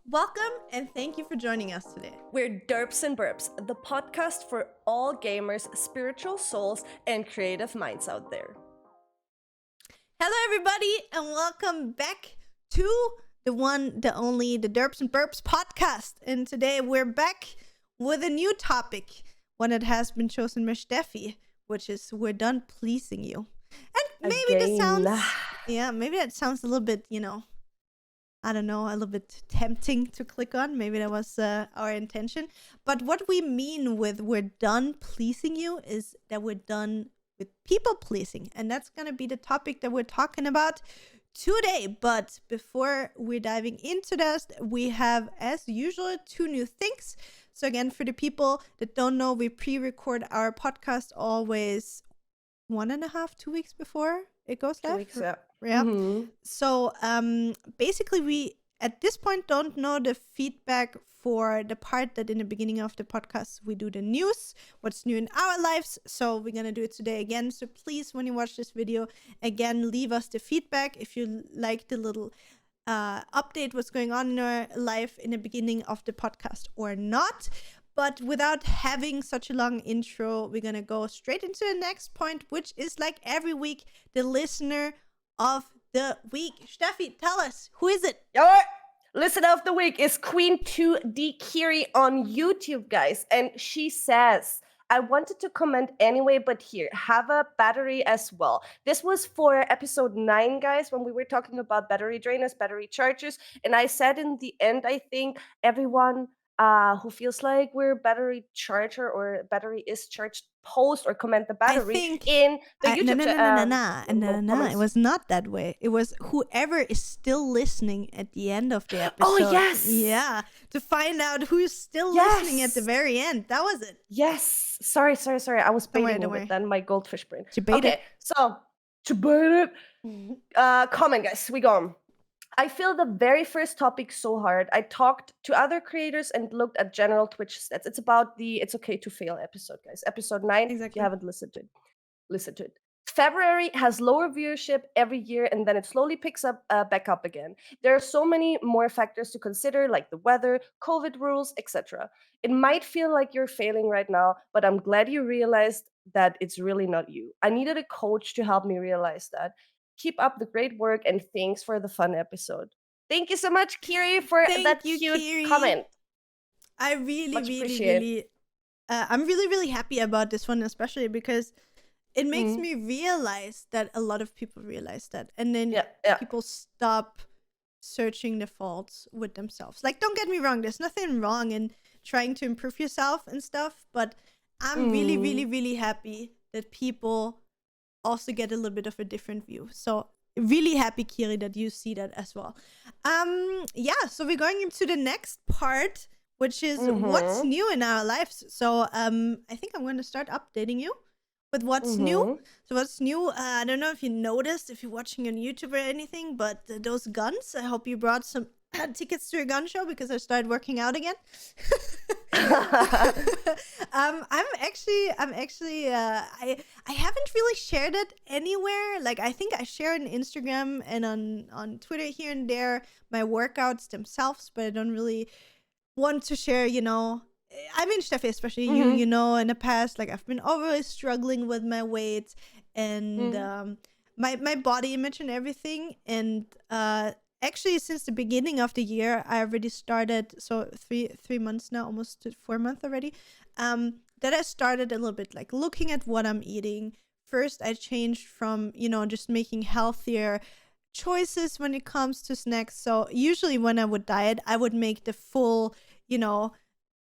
Welcome and thank you for joining us today. We're Derps and Burps, the podcast for all gamers, spiritual souls, and creative minds out there. Hello, everybody, and welcome back to the one, the only, the Derps and Burps podcast. And today we're back with a new topic, one that has been chosen by Steffi, which is we're done pleasing you. And maybe maybe that sounds a little bit, I don't know, a little bit tempting to click on. Maybe that was our intention. But what we mean with we're done pleasing you is that we're done with people pleasing. And that's going to be the topic that we're talking about today. But before we're diving into this, we have, as usual, 2 new things. So again, for the people that don't know, we pre-record our podcast always 1.5-2 weeks before it goes live. 2 weeks, yeah. Yeah. Mm-hmm. So basically we at this point don't know the feedback for the part that in the beginning of the podcast we do the news, what's new in our lives. So we're gonna do it today again. So please, when you watch this video, again, leave us the feedback if you like the little update what's going on in our life in the beginning of the podcast or not. But without having such a long intro, we're gonna go straight into the next point, which is like every week, the listener of the week. Steffi, tell us, who is it? All right. Listener of the week is Queen2D Kiri on YouTube, guys. And she says, I wanted to comment anyway, but here, have a battery as well. This was for episode 9, guys, when we were talking about battery drainers, battery chargers. And I said in the end, I think everyone who feels like we're battery charger or battery is charged, post or comment the battery in the YouTube No, it was not that way. It was whoever is still listening at the end of the episode. Oh, yes. Yeah, to find out who's still listening at the very end. That was it. Yes. Sorry. I was baiting it with then my goldfish brain. Okay, so to bait it. Comment, guys. We go on. I feel the very first topic so hard. I talked to other creators and looked at general Twitch stats. It's about the It's Okay to Fail episode, guys. Episode 9. Exactly. If you haven't listened to it, listen to it. February has lower viewership every year, and then it slowly picks up back up again. There are so many more factors to consider, like the weather, COVID rules, etc. It might feel like you're failing right now, but I'm glad you realized that it's really not you. I needed a coach to help me realize that. Keep up the great work, and thanks for the fun episode. Thank you so much, Kiri, for that cute Kiri. Comment. I I'm really happy about this one, especially because it makes me realize that a lot of people realize that, and then people stop searching the faults with themselves. Like, don't get me wrong, there's nothing wrong in trying to improve yourself and stuff, but I'm really happy that people also get a little bit of a different view. So really happy, Kiri, that you see that as well. So we're going into the next part, which is what's new in our lives. So I think I'm going to start updating you with what's new. So what's new, I don't know if you noticed, if you're watching on YouTube or anything, but those guns, I hope you brought some tickets to a gun show because I started working out again. I haven't really shared it anywhere. Like, I think I share on Instagram and on Twitter here and there my workouts themselves, but I don't really want to share, I mean, Steffi, especially you in the past, like, I've been always struggling with my weight and my body image and everything. And actually, since the beginning of the year, I already started, so three months now, almost 4 months already, that I started a little bit like looking at what I'm eating. First, I changed from, just making healthier choices when it comes to snacks. So usually when I would diet, I would make the full,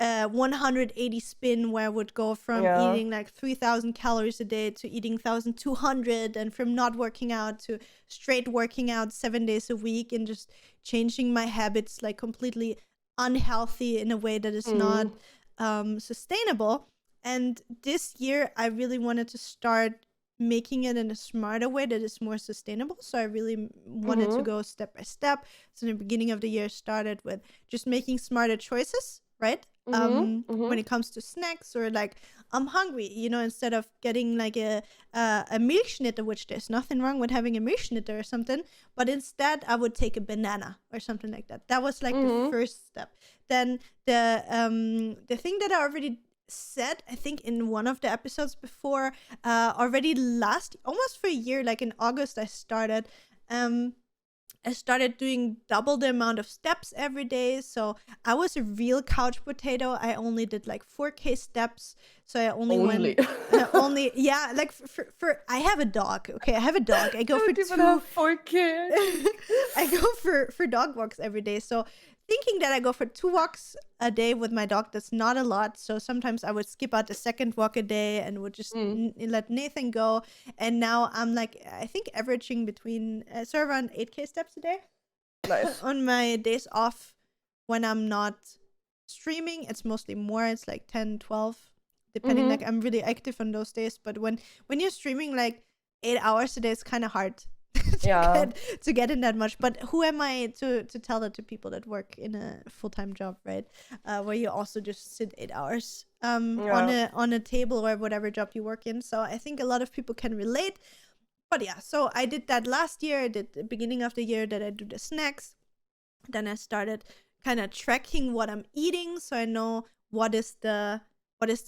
180 spin, where I would go from eating like 3,000 calories a day to eating 1,200, and from not working out to straight working out 7 days a week, and just changing my habits like completely unhealthy in a way that is not sustainable. And this year I really wanted to start making it in a smarter way that is more sustainable. So I really wanted to go step by step. So in the beginning of the year, started with just making smarter choices, right? Mm-hmm. When Mm-hmm. it comes to snacks or like I'm hungry, instead of getting like a Milchschnitte, which there's nothing wrong with having a Milchschnitte or something, but instead I would take a banana or something like that. That was like the Mm-hmm. first step. Then the thing that I already said, I think in one of the episodes before, already almost for a year, like in August, I started doing double the amount of steps every day. So I was a real couch potato. I only did like 4K steps. So I only Only. went, yeah, like I have a dog. Okay. I have a dog. I go I for don't even two, have 4 kids. I go for dog walks every day. So thinking that I go for 2 walks a day with my dog, that's not a lot. So sometimes I would skip out the second walk a day and would just Mm, let Nathan go. And now I'm like, I think averaging between so around 8K steps a day nice. on my days off when I'm not streaming. It's mostly more. It's like 10, 12, depending. Mm-hmm. Like I'm really active on those days. But when you're streaming like 8 hours a day, it's kind of hard Yeah. to get in that much. But who am I to tell that to people that work in a full-time job, right? Where you also just sit 8 hours Yeah. on a table or whatever job you work in. So I think a lot of people can relate. But yeah, so I did that last year. I did the beginning of the year that I do the snacks. Then I started kind of tracking what I'm eating, so I know what is the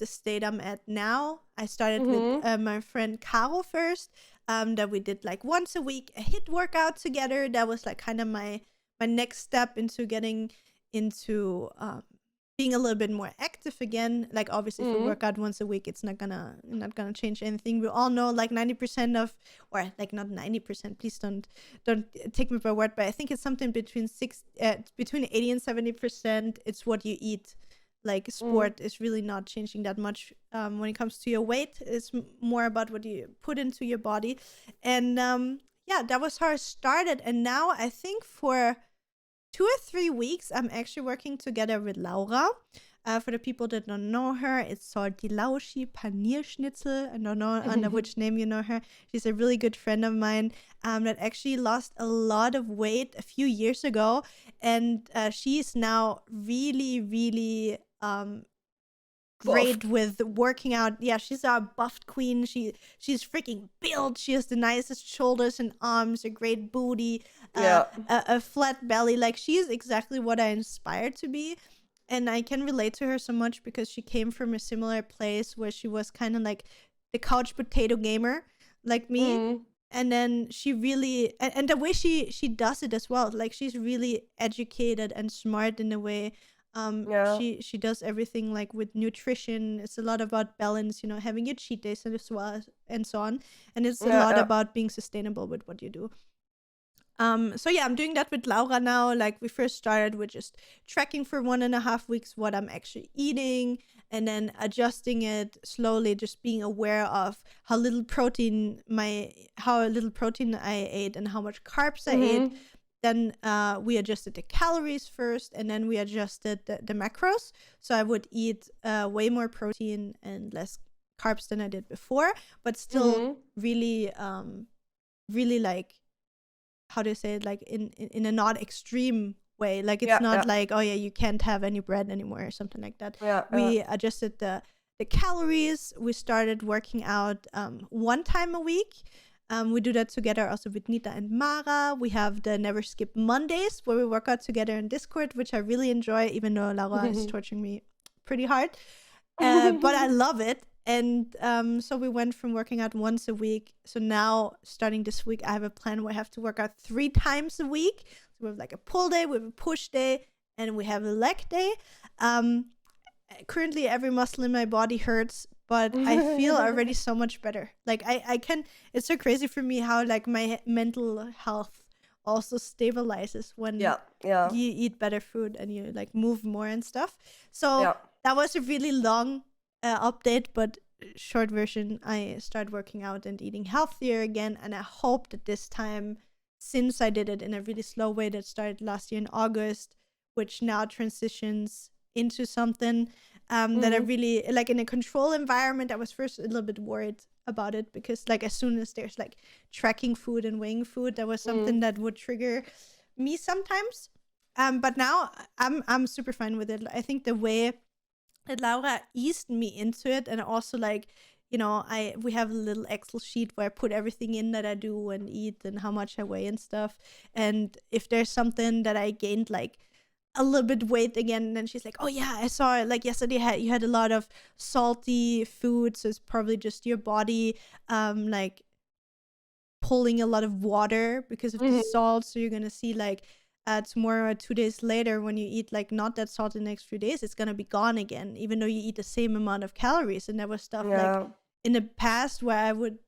state I'm at now. I started with Mm-hmm. my friend Caro first. That we did like once a week a hit workout together. That was like kind of my next step into getting into being a little bit more active again. Like obviously if we Mm-hmm. work out once a week, it's not gonna change anything. We all know like 90% of, or like not 90%, please don't take me by word, but I think it's something between 80 and 70%. It's what you eat. Like Mm. sport is really not changing that much when it comes to your weight. It's more about what you put into your body. And yeah, that was how I started. And now I think for 2 or 3 weeks, I'm actually working together with Laura. For the people that don't know her, it's Salty Lauschi Panierschnitzel. I don't know under which name you know her. She's a really good friend of mine that actually lost a lot of weight a few years ago. And she's now really, really great Buffed. with working out. Yeah, she's our buffed queen. She's freaking built. She has the nicest shoulders and arms, a great booty, Yeah. a flat belly. Like she is exactly what I inspired to be. And I can relate to her so much because she came from a similar place where she was kind of like the couch potato gamer like me. Mm. And then she really and the way she does it as well, like she's really educated and smart in a way. Yeah. She does everything like with nutrition. It's a lot about balance, having your cheat days and as well and so on. And it's a Yeah. lot Yeah. about being sustainable with what you do. So yeah, I'm doing that with Laura now. Like we first started with just tracking for 1.5 weeks what I'm actually eating and then adjusting it slowly, just being aware of how little protein I ate and how much carbs I ate. Mm-hmm. Then we adjusted the calories first and then we adjusted the macros. So I would eat way more protein and less carbs than I did before, but still Mm-hmm. really really like, how do you say it, like in a not extreme way. Like it's Yeah. not Yeah. like, oh yeah, you can't have any bread anymore or something like that. Yeah. Yeah. We adjusted the calories. We started working out 1 time a week. We do that together also with Nita and Mara. We have the Never Skip Mondays where we work out together in Discord, which I really enjoy, even though Laura is torturing me pretty hard. But I love it. And so we went from working out once a week. So now, starting this week, I have a plan where I have to work out 3 times a week. So we have like a pull day, we have a push day, and we have a leg day. Currently, every muscle in my body hurts, but I feel already so much better. Like I can, it's so crazy for me how like my mental health also stabilizes when Yeah. Yeah. you eat better food and you like move more and stuff. So Yeah. that was a really long update, but short version, I started working out and eating healthier again. And I hope that this time, since I did it in a really slow way that started last year in August, which now transitions into something that I really like in a control environment. I was first a little bit worried about it because like as soon as there's like tracking food and weighing food, that was something that would trigger me sometimes. But now I'm super fine with it. I think the way that Laura eased me into it, and also like, you know, we have a little Excel sheet where I put everything in that I do and eat and how much I weigh and stuff. And if there's something that I gained like a little bit weight again, then she's like, oh yeah, I saw it like yesterday you had a lot of salty food, so it's probably just your body like pulling a lot of water because of the salt. So you're gonna see like tomorrow or 2 days later, when you eat like not that salt in the next few days, it's gonna be gone again, even though you eat the same amount of calories. And there was stuff like in the past where I would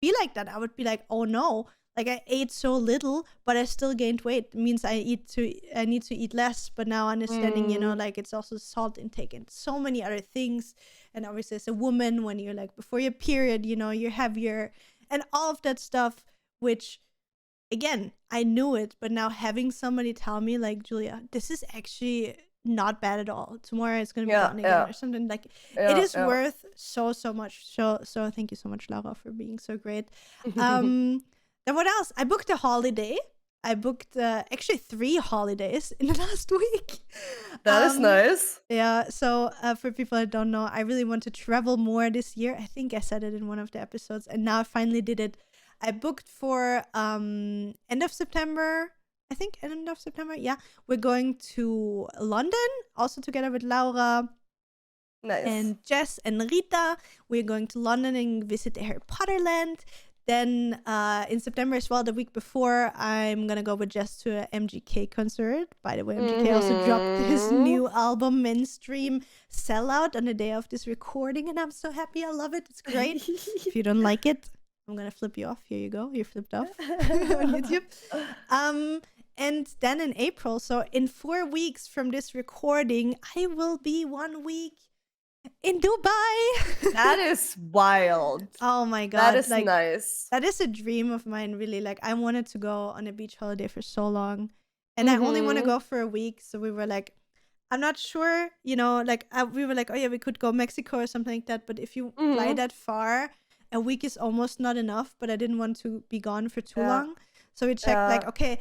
be like that. I would be like, oh no, like I ate so little, but I still gained weight. It means I need to eat less. But now understanding, you know, like it's also salt intake and so many other things. And obviously as a woman, when you're like before your period, you know, you're heavier and all of that stuff, which again, I knew it, but now having somebody tell me like, Julia, this is actually not bad at all. Tomorrow it's gonna be gone again or something, like it is worth so much. So thank you so much, Laura, for being so great. Then what else? I booked a holiday. I booked actually 3 holidays in the last week. That is nice. Yeah, so for people that don't know, I really want to travel more this year. I think I said it in one of the episodes, and now I finally did it. I booked for end of September. I think end of September. Yeah, we're going to London, also together with Laura. Nice. And Jess and Rita. We're going to London and visit the Harry Potter land. Then in September as well, the week before, I'm gonna go with Jess to a MGK concert. By the way, MGK also dropped his new album, Mainstream Sellout, on the day of this recording, and I'm so happy. I love it. It's great. If you don't like it, I'm gonna flip you off. Here you go. You're flipped off on YouTube. And then in April, so in 4 weeks from this recording, I will be 1 week in Dubai. That is wild. Oh my god, that is like, nice. That is a dream of mine, really. Like, I wanted to go on a beach holiday for so long, and I only want to go for a week. So we were like, I'm not sure, you know, like we were like, oh yeah, we could go Mexico or something like that. But if you fly that far, a week is almost not enough. But I didn't want to be gone for too long, so we checked like, okay,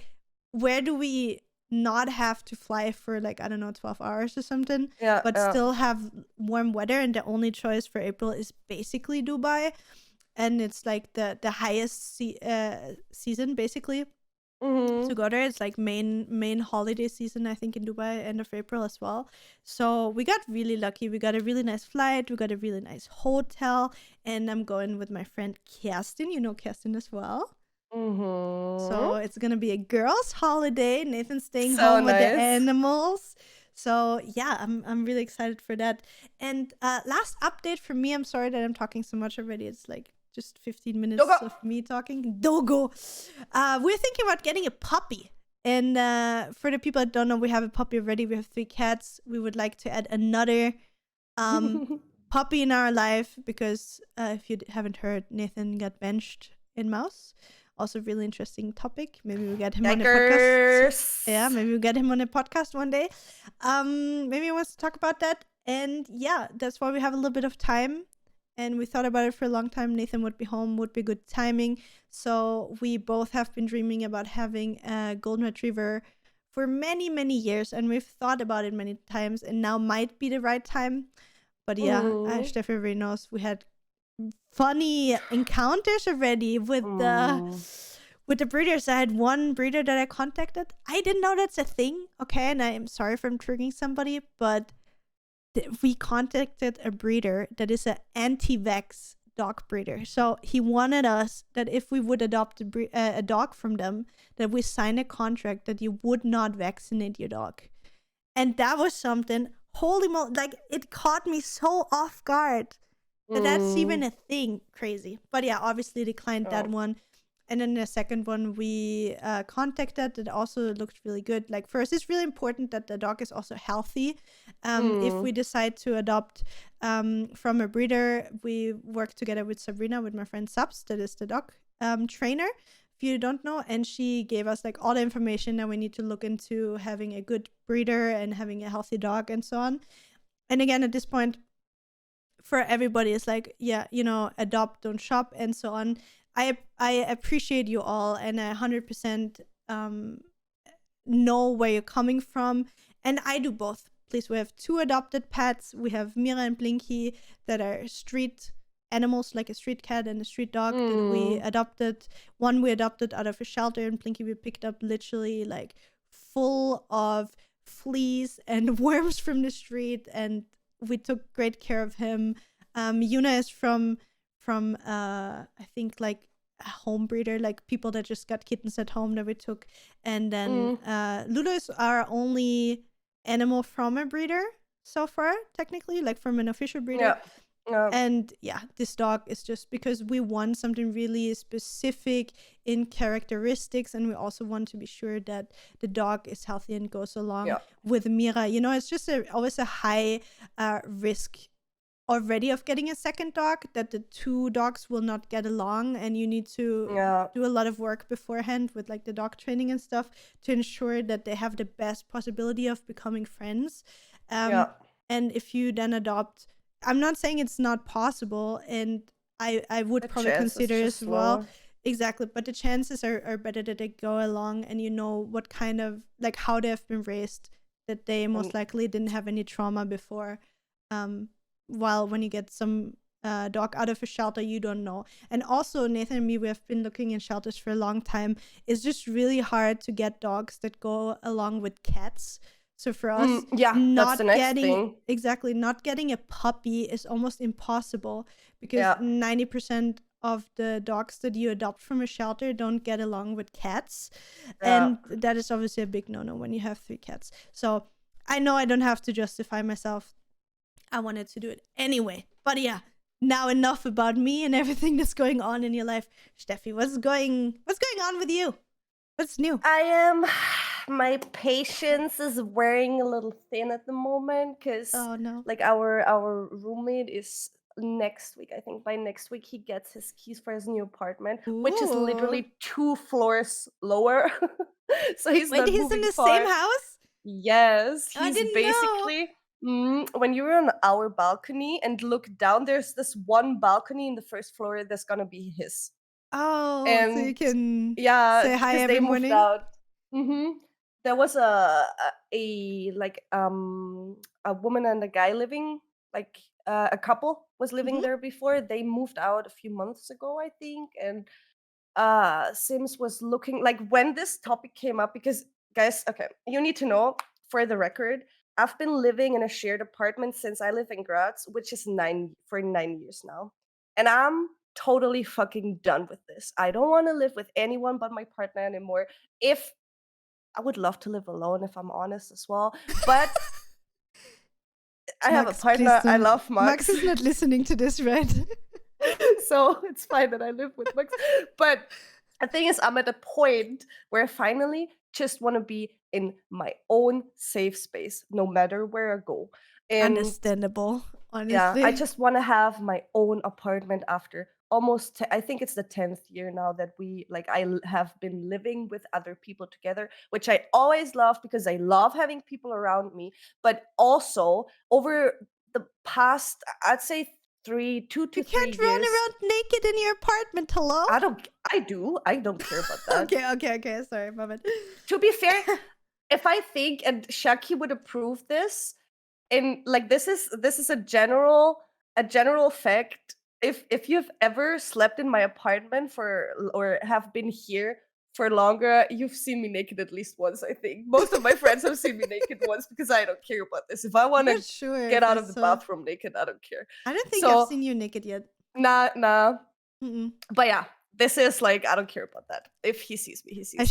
where do we not have to fly for like, I don't know, 12 hours or something, but still have warm weather? And the only choice for April is basically Dubai, and it's like the highest season basically to go there. It's like main holiday season, I think, in Dubai, end of April as well. So we got really lucky. We got a really nice flight, we got a really nice hotel, and I'm going with my friend Kerstin. You know Kerstin as well. So it's gonna be a girls' holiday. Nathan's staying home with the animals. So yeah, I'm really excited for that. And last update for me, I'm sorry that I'm talking so much already. It's like just 15 minutes of me talking. Dogo. We're thinking about getting a puppy. And for the people that don't know, we have a puppy already. We have 3 cats. We would like to add another puppy in our life because if you haven't heard, Nathan got benched in Mouse. Also really interesting topic. Maybe we'll get him on a podcast. Yeah, maybe we'll get him on a podcast one day. Maybe he wants to talk about that. And yeah, that's why we have a little bit of time. And we thought about it for a long time. Nathan would be home, would be good timing. So we both have been dreaming about having a golden retriever for many, many years. And we've thought about it many times. And now might be the right time. But yeah, as Steffi already knows, we had funny encounters already with the breeders. I had one breeder that I contacted. I didn't know that's a thing, okay, and I am sorry if I'm triggering somebody, but we contacted a breeder that is an anti-vax dog breeder. So he wanted us that if we would adopt a dog from them, that we sign a contract that you would not vaccinate your dog. And that was something, holy moly, like it caught me so off guard. That's even a thing. Crazy. But yeah, obviously declined that one. And then the second one we contacted, it also looked really good. Like, first, it's really important that the dog is also healthy. If we decide to adopt from a breeder, we work together with Sabrina, with my friend Subs, that is the dog trainer, if you don't know. And she gave us like all the information that we need to look into having a good breeder and having a healthy dog and so on. And again, at this point, for everybody, it's like, yeah, you know, adopt, don't shop, and so on. I appreciate you all, and I 100% know where you're coming from. And I do both. Please, we have 2 adopted pets. We have Mira and Blinky that are street animals, like a street cat and a street dog that we adopted. One we adopted out of a shelter, and Blinky we picked up literally like full of fleas and worms from the street, and we took great care of him. Yuna is from I think like a home breeder, like people that just got kittens at home that we took. And then Lulu is our only animal from a breeder so far, technically, like from an official breeder. And yeah, this dog is just because we want something really specific in characteristics, and we also want to be sure that the dog is healthy and goes along with Mira. You know, it's just always a high risk already of getting a second dog, that the 2 dogs will not get along, and you need to do a lot of work beforehand with like the dog training and stuff to ensure that they have the best possibility of becoming friends. And if you then adopt, I'm not saying it's not possible, and I would probably consider as well. Exactly, but the chances are better that they go along, and you know what kind of, like, how they have been raised, that they most likely didn't have any trauma before. While when you get some dog out of a shelter, you don't know. And also, Nathan and me, we have been looking in shelters for a long time. It's just really hard to get dogs that go along with cats. So for us, that's the next thing. Exactly, not getting a puppy is almost impossible, because 90% of the dogs that you adopt from a shelter don't get along with cats. And that is obviously a big no-no when you have 3 cats. So I know I don't have to justify myself. I wanted to do it anyway. But yeah, now enough about me and everything that's going on in your life. Steffi, what's going on with you? What's new? My patience is wearing a little thin at the moment, because like our roommate is next week. I think by next week he gets his keys for his new apartment, which is literally 2 floors lower. So he's not moving in the far. same house? Yes, he's I didn't basically when you're on our balcony and look down, there's this one balcony in the first floor that's gonna be his. Oh, and so you can say hi because every they morning. moved out. There was a woman and a guy living, like a couple was living there before. They moved out a few months ago, I think, and Sims was looking, like, when this topic came up, because guys, okay, you need to know, for the record, I've been living in a shared apartment since I live in Graz, which is 9 years now. And I'm totally fucking done with this. I don't want to live with anyone but my partner anymore. If I would love to live alone, if I'm honest as well. But I have a partner I love, Max. Max is not listening to this, right? So it's fine that I live with Max. But the thing is, I'm at a point where I finally just want to be in my own safe space, no matter where I go. And understandable, honestly. yeah, I just want to have my own apartment after almost I think it's the 10th year now that I have been living with other people together, which I always love because I love having people around me. But also over the past, I'd say 2 to 3 years. You can't run around naked in your apartment. Hello? I don't care about that. Okay. Sorry, my bad. To be fair, if I think, and Shaki would approve this, and like this is a general fact. If you've ever slept in my apartment or have been here for longer, you've seen me naked at least once. I think most of my friends have seen me naked once, because I don't care about this. If I want to get out of the bathroom naked, I don't care. I don't think I've seen you naked yet. Nah. Mm-mm. But yeah, this is like, I don't care about that. If he sees me, he sees me.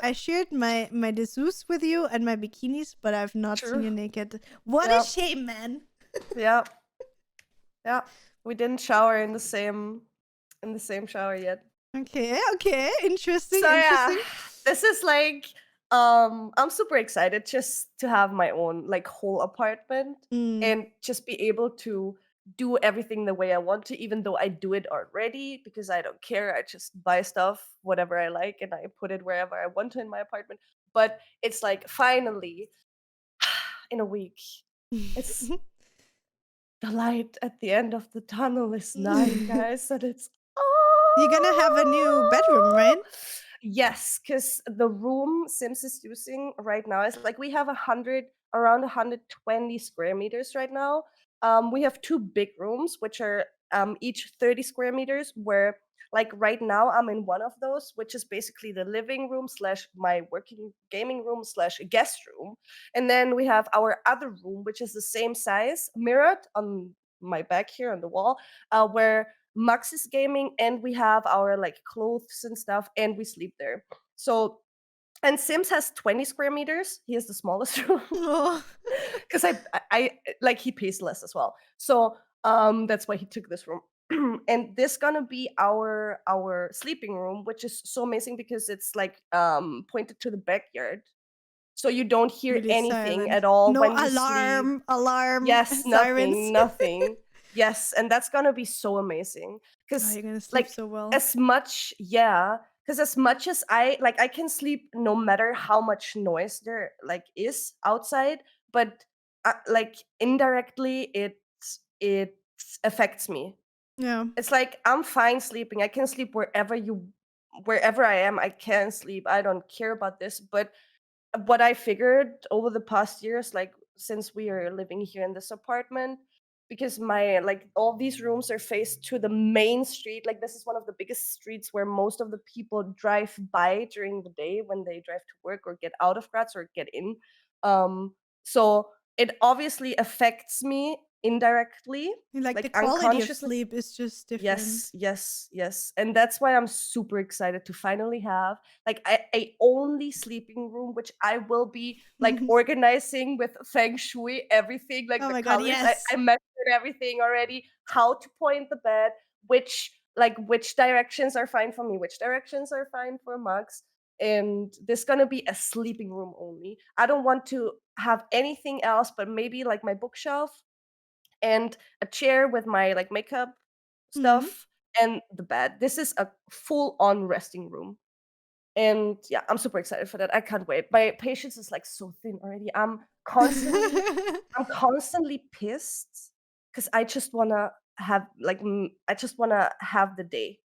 I shared my dessous with you and my bikinis, but I've not seen you naked. What a shame, man. Yeah. We didn't shower in the same shower yet. Okay. Interesting. So yeah, this is like I'm super excited just to have my own like whole apartment and just be able to do everything the way I want to, even though I do it already, because I don't care. I just buy stuff, whatever I like, and I put it wherever I want to in my apartment. But it's like, finally, in a week, it's the light at the end of the tunnel is 9, guys, and it's You're gonna have a new bedroom, right? Yes, because the room Sims is using right now is like we have around 120 square meters right now. We have two big rooms, which are each 30 square meters. Where like right now I'm in one of those, which is basically the living room slash my working gaming room slash guest room, and then we have our other room, which is the same size, mirrored on my back here on the wall, where Max is gaming, and we have our like clothes and stuff, and we sleep there. So, and Sims has 20 square meters. He has the smallest room Oh. because I like he pays less as well. So that's why he took this room. And this gonna be our sleeping room, which is so amazing because it's like pointed to the backyard. So you don't hear Really anything silent. at all No when you sleep. alarm, Yes, sirens. nothing, nothing. Yes, and that's gonna be so amazing. Oh, Cause you're gonna sleep like so well. as much, yeah, because as much as I can sleep no matter how much noise there like is outside, but like indirectly it affects me. Yeah. It's like I'm fine sleeping. I can sleep wherever I am. I can sleep. I don't care about this, but what I figured over the past years, like since we are living here in this apartment, because my like all these rooms are faced to the main street. Like this is one of the biggest streets where most of the people drive by during the day when they drive to work or get out of Graz or get in. So it obviously affects me indirectly, Like the like quality of unconsciously. sleep is just different. Yes, yes, yes. And that's why I'm super excited to finally have like a only sleeping room, which I will be like organizing with feng shui, everything, like Oh the my god, colors. yes. I measured everything already, how to point the bed, which directions are fine for me, which directions are fine for Max. And this gonna be a sleeping room only. I don't want to have anything else, but maybe like my bookshelf and a chair with my like makeup Mhm. stuff and the bed. This is a full on resting room. And yeah, I'm super excited for that. I can't wait. My patience is like so thin already. I'm constantly pissed because I just wanna have like I just wanna have the day.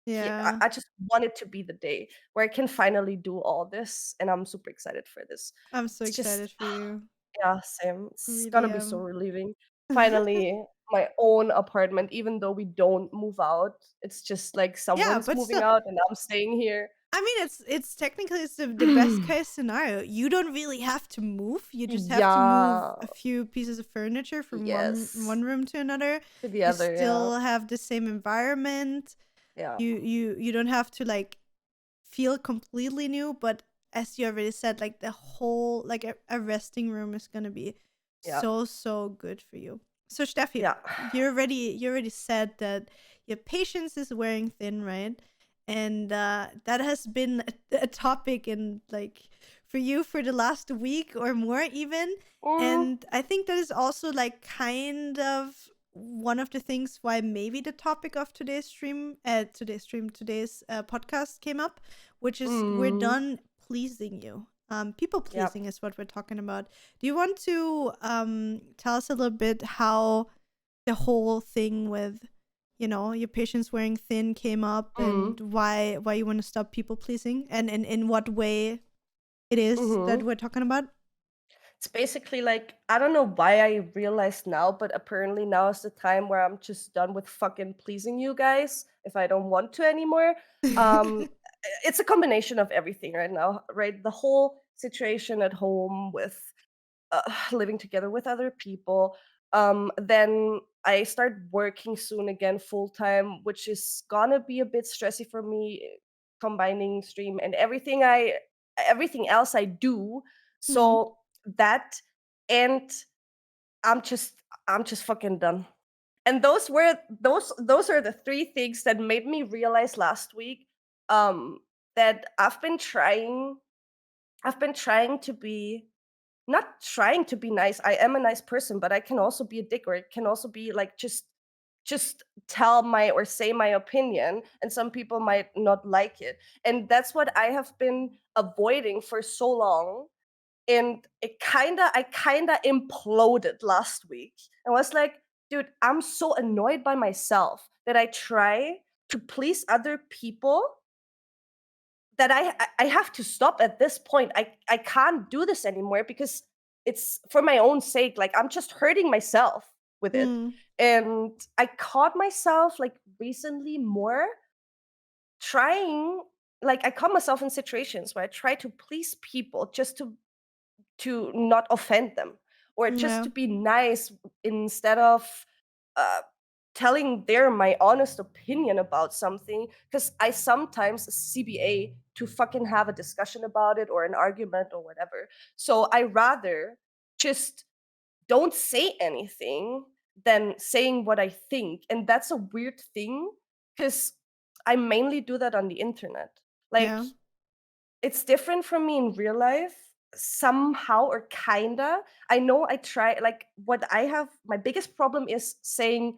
Here. Yeah, I just want it to be the day where I can finally do all this, and I'm super excited for this. I'm so It's just excited for you. yeah, same. It's Really gonna be so relieving. Finally, my own apartment, even though we don't move out. It's just like Yeah, someone's but moving still, out and I'm staying here. I mean, it's technically the best case scenario. You don't really have to move. You just have to move Yeah. a few pieces of furniture from one Yes. room to another. To the You other, yeah. still have the same environment. Yeah. You don't have to like feel completely new, but as you already said, like the whole like a resting room is gonna be Yeah. so good for you. So Steffi, Yeah. you already said that your patience is wearing thin, right? And that has been a topic in like for you for the last week or more even. Mm, And I think that is also like kind of one of the things why maybe the topic of today's podcast came up, which is we're mm, done pleasing you. People yeah. pleasing is what we're talking about. Do you want to tell us a little bit how the whole thing with your patients wearing thin came up Mm, and why you want to stop people pleasing and in what way it is that mm-hmm. we're talking about? It's basically like I don't know why I realized now, but apparently now is the time where I'm just done with fucking pleasing you guys if I don't want to anymore. Um it's a combination of everything right now, right? The whole situation at home with living together with other people. Then I start working soon again full time, which is gonna be a bit stressy for me, combining stream and everything else I do. Mhm. So that and I'm just I'm just fucking done. And those are the three things that made me realize last week um that I've been trying to be not trying to be nice. I am a nice person, but I can also be a dick, or it can also be like just tell my or say my opinion, and some people might not like it. And that's what I have been avoiding for so long. And I kinda imploded last week. I was like, dude, I'm so annoyed by myself that I try to please other people that I have to stop at this point. I can't do this anymore because it's for my own sake. Like, I'm just hurting myself with it. Mm. And I caught myself like recently more trying, like I caught myself in situations where I try to please people just to not offend them, or just Yeah. to be nice instead of uh, telling my honest opinion about something, because I sometimes CBA to fucking have a discussion about it or an argument or whatever. So I rather just don't say anything than saying what I think. And that's a weird thing because I mainly do that on the internet. Like, Yeah. it's different from me in real life somehow, or kinda. I know I try, like, what I have, my biggest problem is saying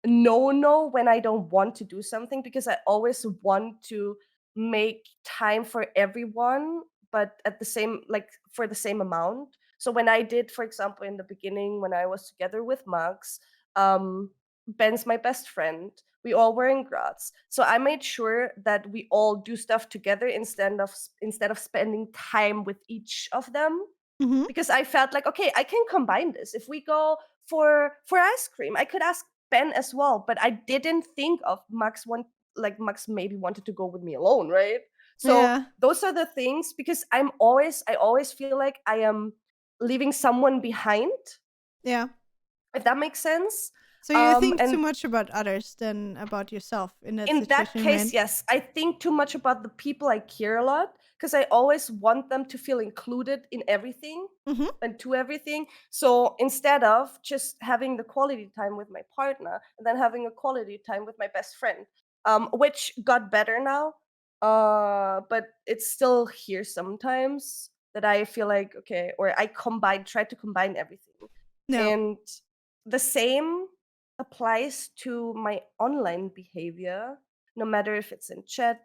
no when I don't want to do something, because I always want to make time for everyone, but at the same, like, for the same amount. So when I did, for example, in the beginning when I was together with Max, um Ben's my best friend, we all were in Graz, so I made sure that we all do stuff together instead of spending time with each of them, Mm-hmm. because I felt like, okay, I can combine this. If we go for ice cream, I could ask Ben as well, but I didn't think of Max maybe wanted to go with me alone, right? So Yeah. those are the things, because I always feel like I am leaving someone behind, Yeah. if that makes sense. So you think too And much about others than about yourself in that in that situation, case, right? yes, I think too much about the people I care a lot, because I always want them to feel included in everything Mm-hmm. and to everything. So instead of just having the quality time with my partner and then having a quality time with my best friend, which got better now, but it's still here sometimes that I feel like, okay, or try to combine everything. No. And the same applies to my online behavior, no matter if it's in chat,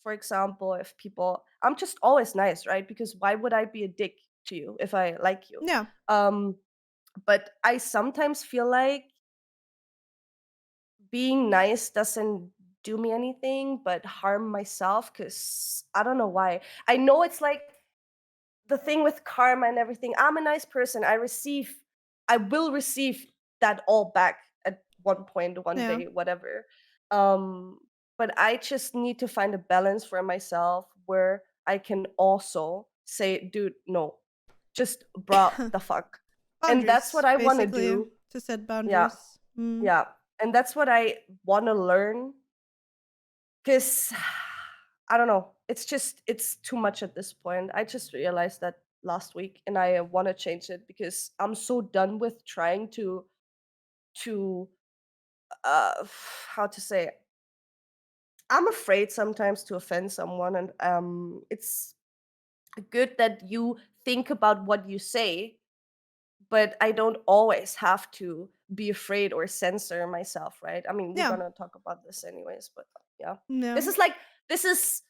for example. If people, I'm just always nice, right? Because why would I be a dick to you if I like you? Yeah. um but I sometimes feel like being nice doesn't do me anything but harm myself, because I don't know why. I know it's like the thing with karma and everything. I'm a nice person. I will receive that all back at one point, one Yeah. day, whatever. Um, but I just need to find a balance for myself where I can also say, dude, no, just bruh the fuck. And that's what Boundaries, I want to basically, do. to set Yeah, boundaries. Mm. yeah. And that's what I want to learn, because I don't know. It's too much at this point. I just realized that last week, and I want to change it because I'm so done with trying to how to say it. I'm afraid sometimes to offend someone, and it's good that you think about what you say, but I don't always have to be afraid or censor myself, right? I mean, we're Yeah. gonna talk about this anyways, but yeah. This No. is like this is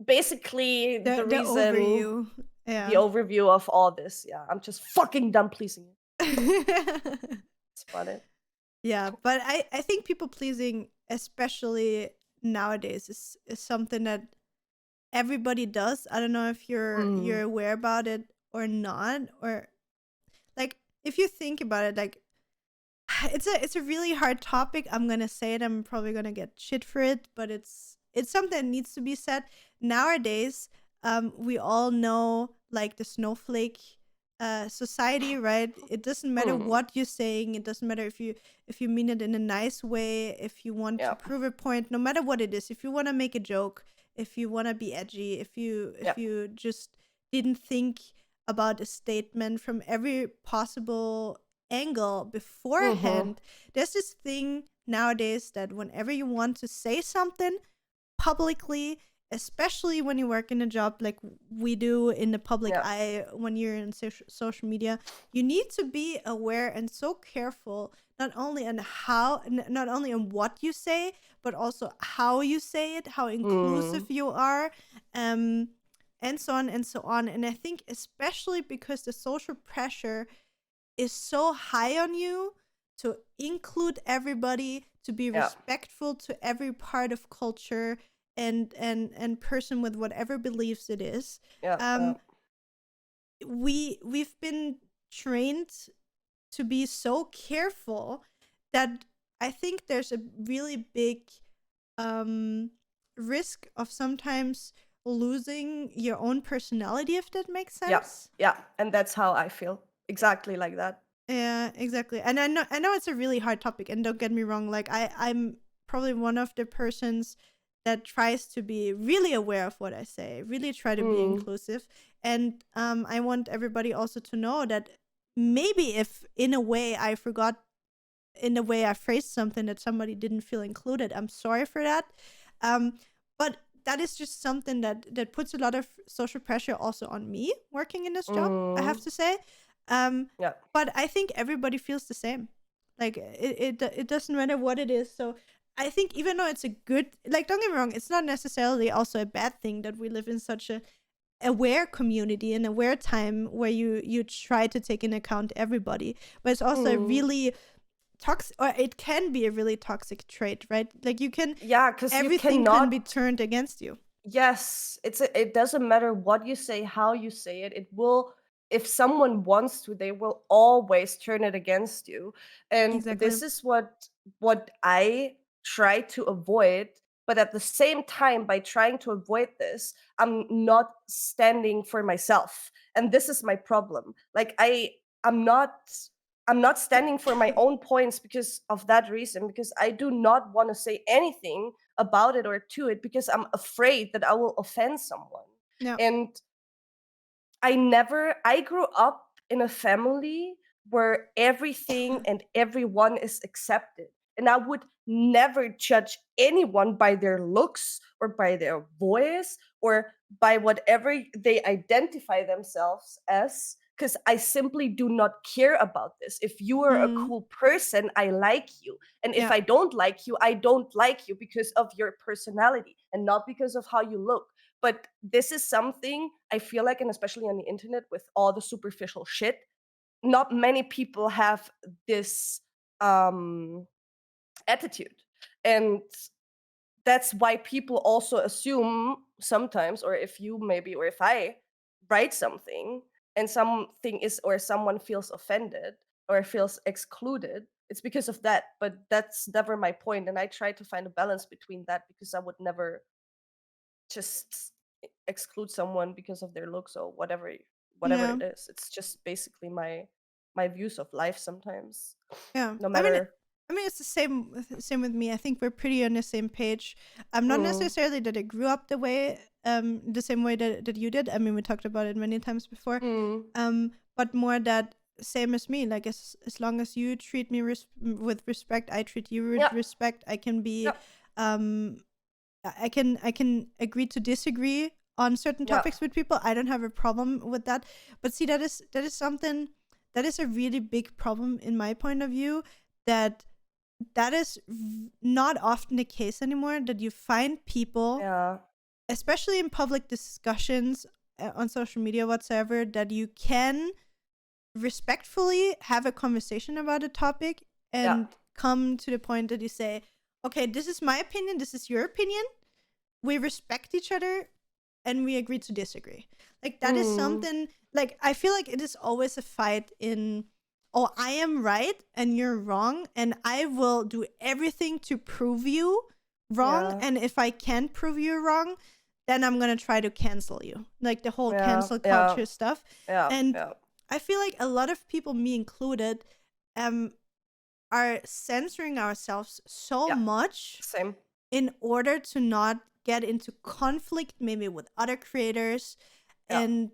basically the The reason, overview. the Yeah. overview of all this. Yeah, I'm just fucking done pleasing you. That's about it. Yeah, but I think people pleasing, especially nowadays, is something that everybody does. I don't know if you're Mm, aware about it or not, or like if you think about it, like it's a really hard topic. I'm gonna say it. I'm probably gonna get shit for it, but it's something that needs to be said nowadays. We all know like the snowflake society, right? It doesn't matter mm, what you're saying. It doesn't matter if you mean it in a nice way, if you want to yeah, prove a point, no matter what it is. If you want to make a joke, if you want to be edgy, yeah. if you just didn't think about a statement from every possible angle Mm-hmm. beforehand. There's this thing nowadays that whenever you want to say something publicly, especially when you work in a job like we do in the public Yeah. eye, when you're in social media, you need to be aware and so careful, not only on not only on what you say, but also how you say it, how inclusive Mm, you are, um and so on and so on. And I think especially because the social pressure is so high on you to include everybody, to be yeah. respectful to every part of culture, and person with whatever beliefs it is, Yeah. we've been trained to be so careful that I think there's a really big risk of sometimes losing your own personality, if that makes Yeah. sense. Yeah. And that's how I feel. Exactly like that. Yeah, exactly. And I know it's a really hard topic, and don't get me wrong, like I'm probably one of the persons that tries to be really aware of what I say, really try to be Mm. inclusive. And I want everybody also to know that maybe if in a way I forgot, in the way I phrased something, that somebody didn't feel included, I'm sorry for that. But that is just something that puts a lot of social pressure also on me working in this job, I have Mm. to say. Yeah. But I think everybody feels the same. Like it doesn't matter what it is. So I think even though it's a good, like, don't get me wrong, it's not necessarily also a bad thing that we live in such a aware community, an aware time where you try to take into account everybody. But it's also a Mm. really toxic, or it can be a really toxic trait, right? Like you can, Yeah, because you everything can cannot. be turned against you. Yes, it doesn't matter what you say, how you say it. It will, if someone wants to, they will always turn it against you. And Exactly. this is what I try to avoid. But at the same time, by trying to avoid this, I'm not standing for myself. And this is my problem. Like I'm not I'm not standing for my own points because of that reason, because I do not want to say anything about it or to it because I'm afraid that I will offend someone. Yeah. And I grew up in a family where everything and everyone is accepted. And I would never judge anyone by their looks or by their voice or by whatever they identify themselves as, because I simply do not care about this. If you are a Mm, cool person, I like you. And if yeah. I don't like you, I don't like you because of your personality and not because of how you look. But this is something I feel like, and especially on the internet with all the superficial shit, not many people have this attitude. And that's why people also assume sometimes, or if you maybe, or if I write something and something is, or someone feels offended or feels excluded, it's because of that. But that's never my point. And I try to find a balance between that, because I would never just exclude someone because of their looks or whatever Yeah. it is. It's just basically my views of life sometimes, Yeah. no I mean, matter. it's the same with me. I think we're pretty on the same page. Not Mm, necessarily that I grew up the same way that you did. I mean, we talked about it many times before. mm, But more that same as me. Like as long as you treat me with respect, I treat you with yeah, respect. I can be, yeah, um, I can agree to disagree on certain yeah, topics with people. I don't have a problem with that. But see, that is something that is a really big problem in my point of view. That is not often the case anymore. That you find people, yeah, especially in public discussions on social media whatsoever, that you can respectfully have a conversation about a topic yeah, and come to the point that you say, okay, this is my opinion, this is your opinion, we respect each other, and we agree to disagree. Like that is mm, something, like I feel like it is always a fight in, oh, I am right and you're wrong, and I will do everything to prove you wrong, yeah, and if I can't prove you wrong, then I'm gonna try to cancel you. Like the whole yeah, cancel yeah, culture stuff. yeah, And yeah, I feel like a lot of people, me included, um are censoring ourselves so yeah, much same, in order to not get into conflict maybe with other creators, yeah, and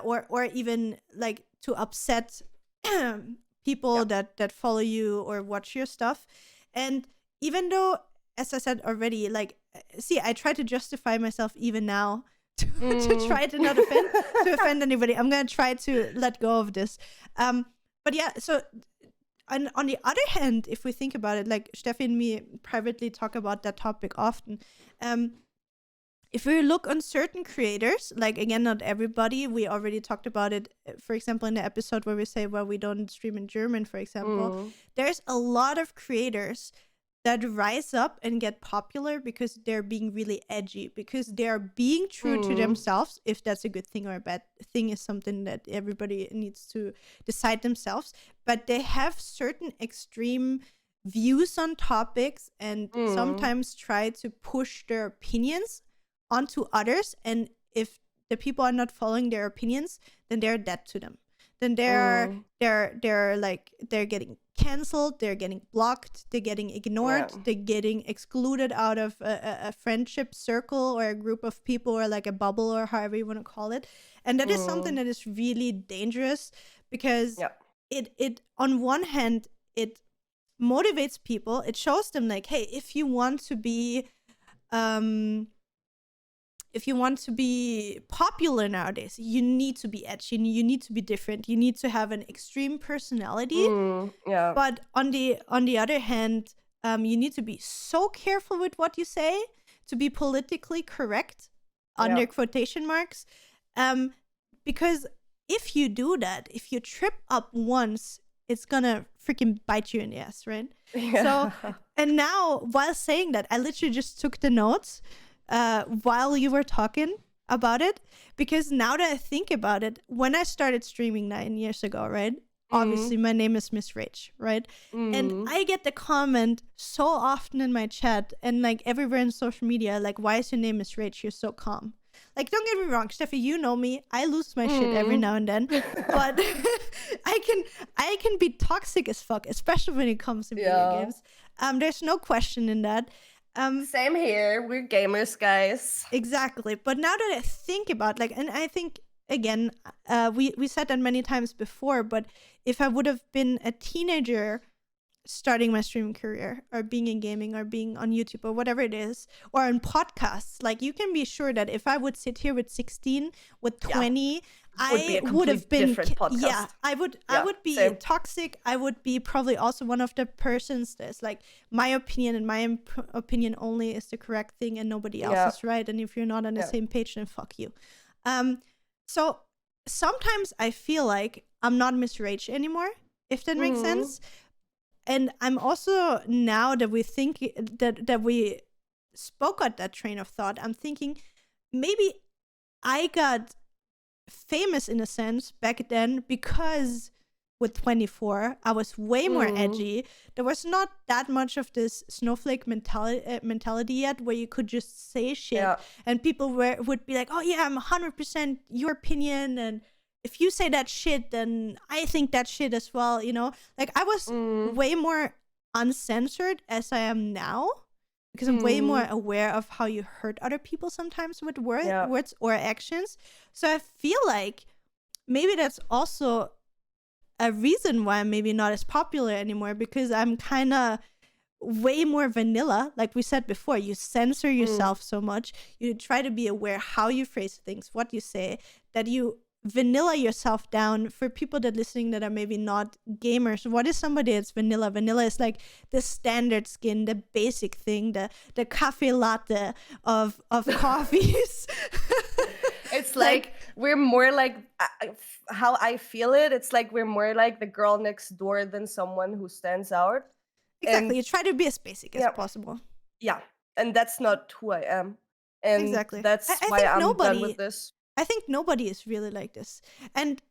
or even like to upset yeah, people that follow you or watch your stuff. And even though, as I said already, like, see, I try to justify myself even now to mm. try to not offend anybody. I'm gonna try to let go of this. But yeah, so on the other hand, if we think about it, like Steffi and me privately talk about that topic often. Um, if we look on certain creators, like again, not everybody, we already talked about it, for example, in the episode where we say, well, we don't stream in German, for example, Mm, there's a lot of creators that rise up and get popular because they're being really edgy, because they're being true to themselves. If that's a good thing or a bad thing is something that everybody needs to decide themselves. But they have certain extreme views on topics and sometimes try to push their opinions onto others. And if the people are not following their opinions, then they're dead to them. Then they're getting canceled, they're getting blocked, they're getting ignored, they're getting excluded out of a friendship circle or a group of people or like a bubble or however you want to call it. And that is something that is really dangerous because it on one hand, it motivates people. It shows them like, hey, if you want to be popular nowadays, you need to be edgy, you need to be different, you need to have an extreme personality. But on the other hand, you need to be so careful with what you say to be politically correct, under quotation marks, because if you do that, if you trip up once, it's gonna freaking bite you in the ass, right? So, and now while saying that, I literally just took the notes while you were talking about it, because now that I think about it, when I started streaming 9 years ago, right? Obviously, my name is MissRage, right? And I get the comment so often in my chat and like everywhere in social media, like, why is your name MissRage? You're so calm. Like, don't get me wrong, Steffi, you know me. I lose my shit every now and then, but I can be toxic as fuck, especially when it comes to video games. There's no question in that. Same here. We're gamers, guys. Exactly. But now that I think about, like, and I think again, we said that many times before, but if I would have been a teenager starting my streaming career or being in gaming or being on YouTube or whatever it is, or on podcasts, like, you can be sure that if I would sit here with 16, with 20, I would have been different podcast. I would be toxic. I would be probably also one of the persons that's like, my opinion and my opinion only is the correct thing and nobody else is right, and if you're not on the same page, then fuck you. So sometimes I feel like I'm not MissRage anymore, if that makes sense. And I'm also, now that we think that we spoke at that train of thought, I'm thinking maybe I got famous in a sense back then because with 24 I was way more edgy. There was not that much of this snowflake mentality yet, where you could just say shit and people would be like, oh yeah, I'm 100% your opinion, and if you say that shit, then I think that shit as well, you know? Like, I was way more uncensored as I am now, because I'm way more aware of how you hurt other people sometimes with words or actions. So I feel like maybe that's also a reason why I'm maybe not as popular anymore, because I'm kind of way more vanilla. Like we said before, you censor yourself so much. You try to be aware how you phrase things, what you say, that you vanilla yourself down. For people that listening that are maybe not gamers, what is somebody that's vanilla? Vanilla is like the standard skin, the basic thing, the cafe latte of coffees. It's like we're more like, how I feel it, it's like we're more like the girl next door than someone who stands out. Exactly. And you try to be as basic as possible. Yeah. And that's not who I am. And exactly. That's why I'm done with this. I think nobody is really like this. And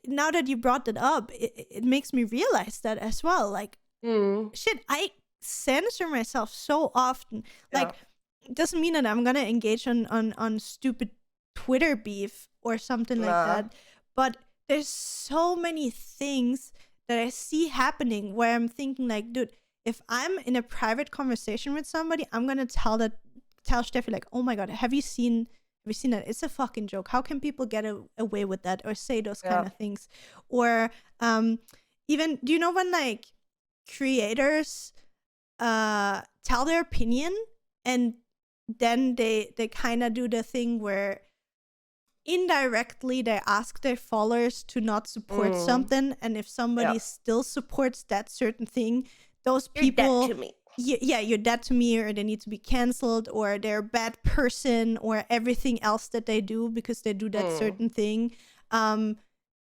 now that you brought that up, it makes me realize that as well. Like, shit, I censor myself so often. Like, it doesn't mean that I'm gonna engage on stupid Twitter beef or something like that. But there's so many things that I see happening where I'm thinking like, dude, if I'm in a private conversation with somebody, I'm gonna tell Steffi like, oh my god, have you seen that? It's a fucking joke. How can people get away with that or say those kind of things? Or even, do you know when like creators tell their opinion and then they kind of do the thing where indirectly they ask their followers to not support something, and if somebody still supports that certain thing, those people, you're dead to me. You're dead to me, or they need to be canceled, or they're a bad person, or everything else that they do because they do that certain thing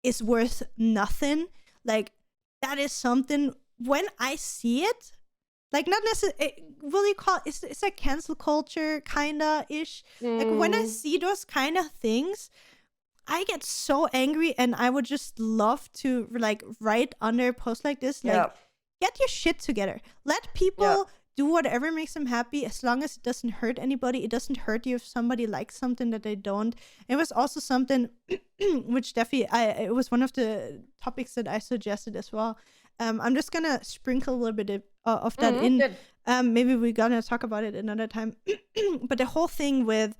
is worth nothing. Like, that is something, when I see it, Like not necessarily, will you call it's like cancel culture kinda ish. Like when I see those kind of things, I get so angry, and I would just love to like write under a post like this, like, Yeah. get your shit together. Let Yeah. people do whatever makes them happy, as long as it doesn't hurt anybody. It doesn't hurt you if somebody likes something that they don't. It was also something which Steffi, it was one of the topics that I suggested as well. I'm just gonna sprinkle a little bit of that in. Good. Maybe we're gonna talk about it another time. But the whole thing with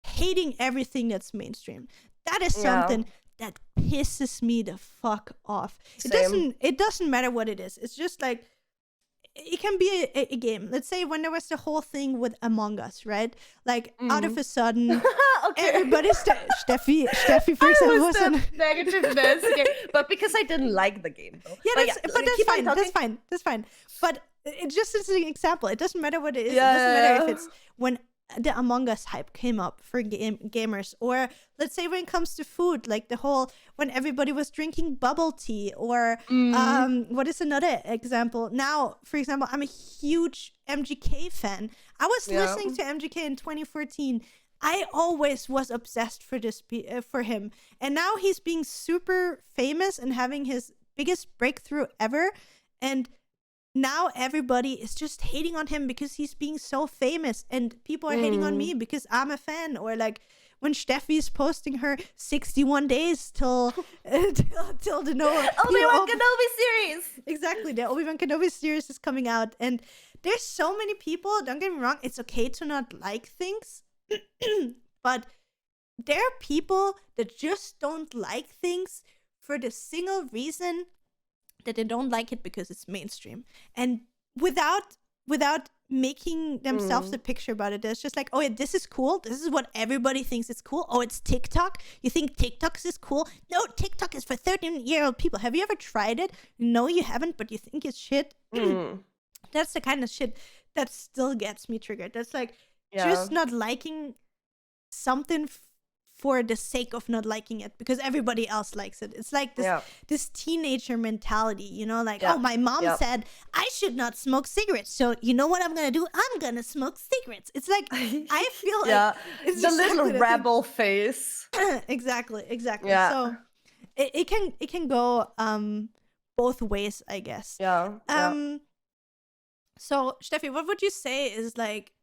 hating everything that's mainstream, that is Yeah. something that pisses me the fuck off. Same. It doesn't matter what it is. It's just like, it can be a game. Let's say when there was the whole thing with Among Us, right? Like out of a sudden, Okay. everybody's Steffi, for I example, was was in, the negativeness. Okay. But because I didn't like the game, though. yeah, But but that's keep on fine. talking. That's fine. But it just is an example. It doesn't matter what it is. Yeah, It doesn't matter if yeah. it's when the Among Us hype came up for gamers, or let's say when it comes to food, like the whole when everybody was drinking bubble tea, or what is another example? Now, for example, I'm a huge MGK fan. I was Yeah. listening to MGK in 2014. I always was obsessed for for him, and now he's being super famous and having his biggest breakthrough ever, and now everybody is just hating on him because he's being so famous, and people are hating on me because I'm a fan. Or like when Steffi's posting her 61 days till till the Obi-Wan Kenobi series. Exactly, the Obi-Wan Kenobi series is coming out, and there's so many people. Don't get me wrong, it's okay to not like things, but there are people that just don't like things for the single reason that they don't like it because it's mainstream, and without making themselves a picture about it. It's just like, oh yeah, this is cool, this is what everybody thinks is cool. Oh, it's TikTok, you think TikTok is cool? No, TikTok is for 13-year-old people. Have you ever tried it? No, you haven't, but you think it's shit. That's the kind of shit that still gets me triggered. That's like, just not liking something for the sake of not liking it because everybody else likes it. It's like this teenager mentality, you know, like, oh, my mom said I should not smoke cigarettes, so you know what I'm gonna do? I'm gonna smoke cigarettes. It's like, I feel like it's the little rebel face. Exactly. Yeah. So it can go both ways, I guess. So Steffi, what would you say is like,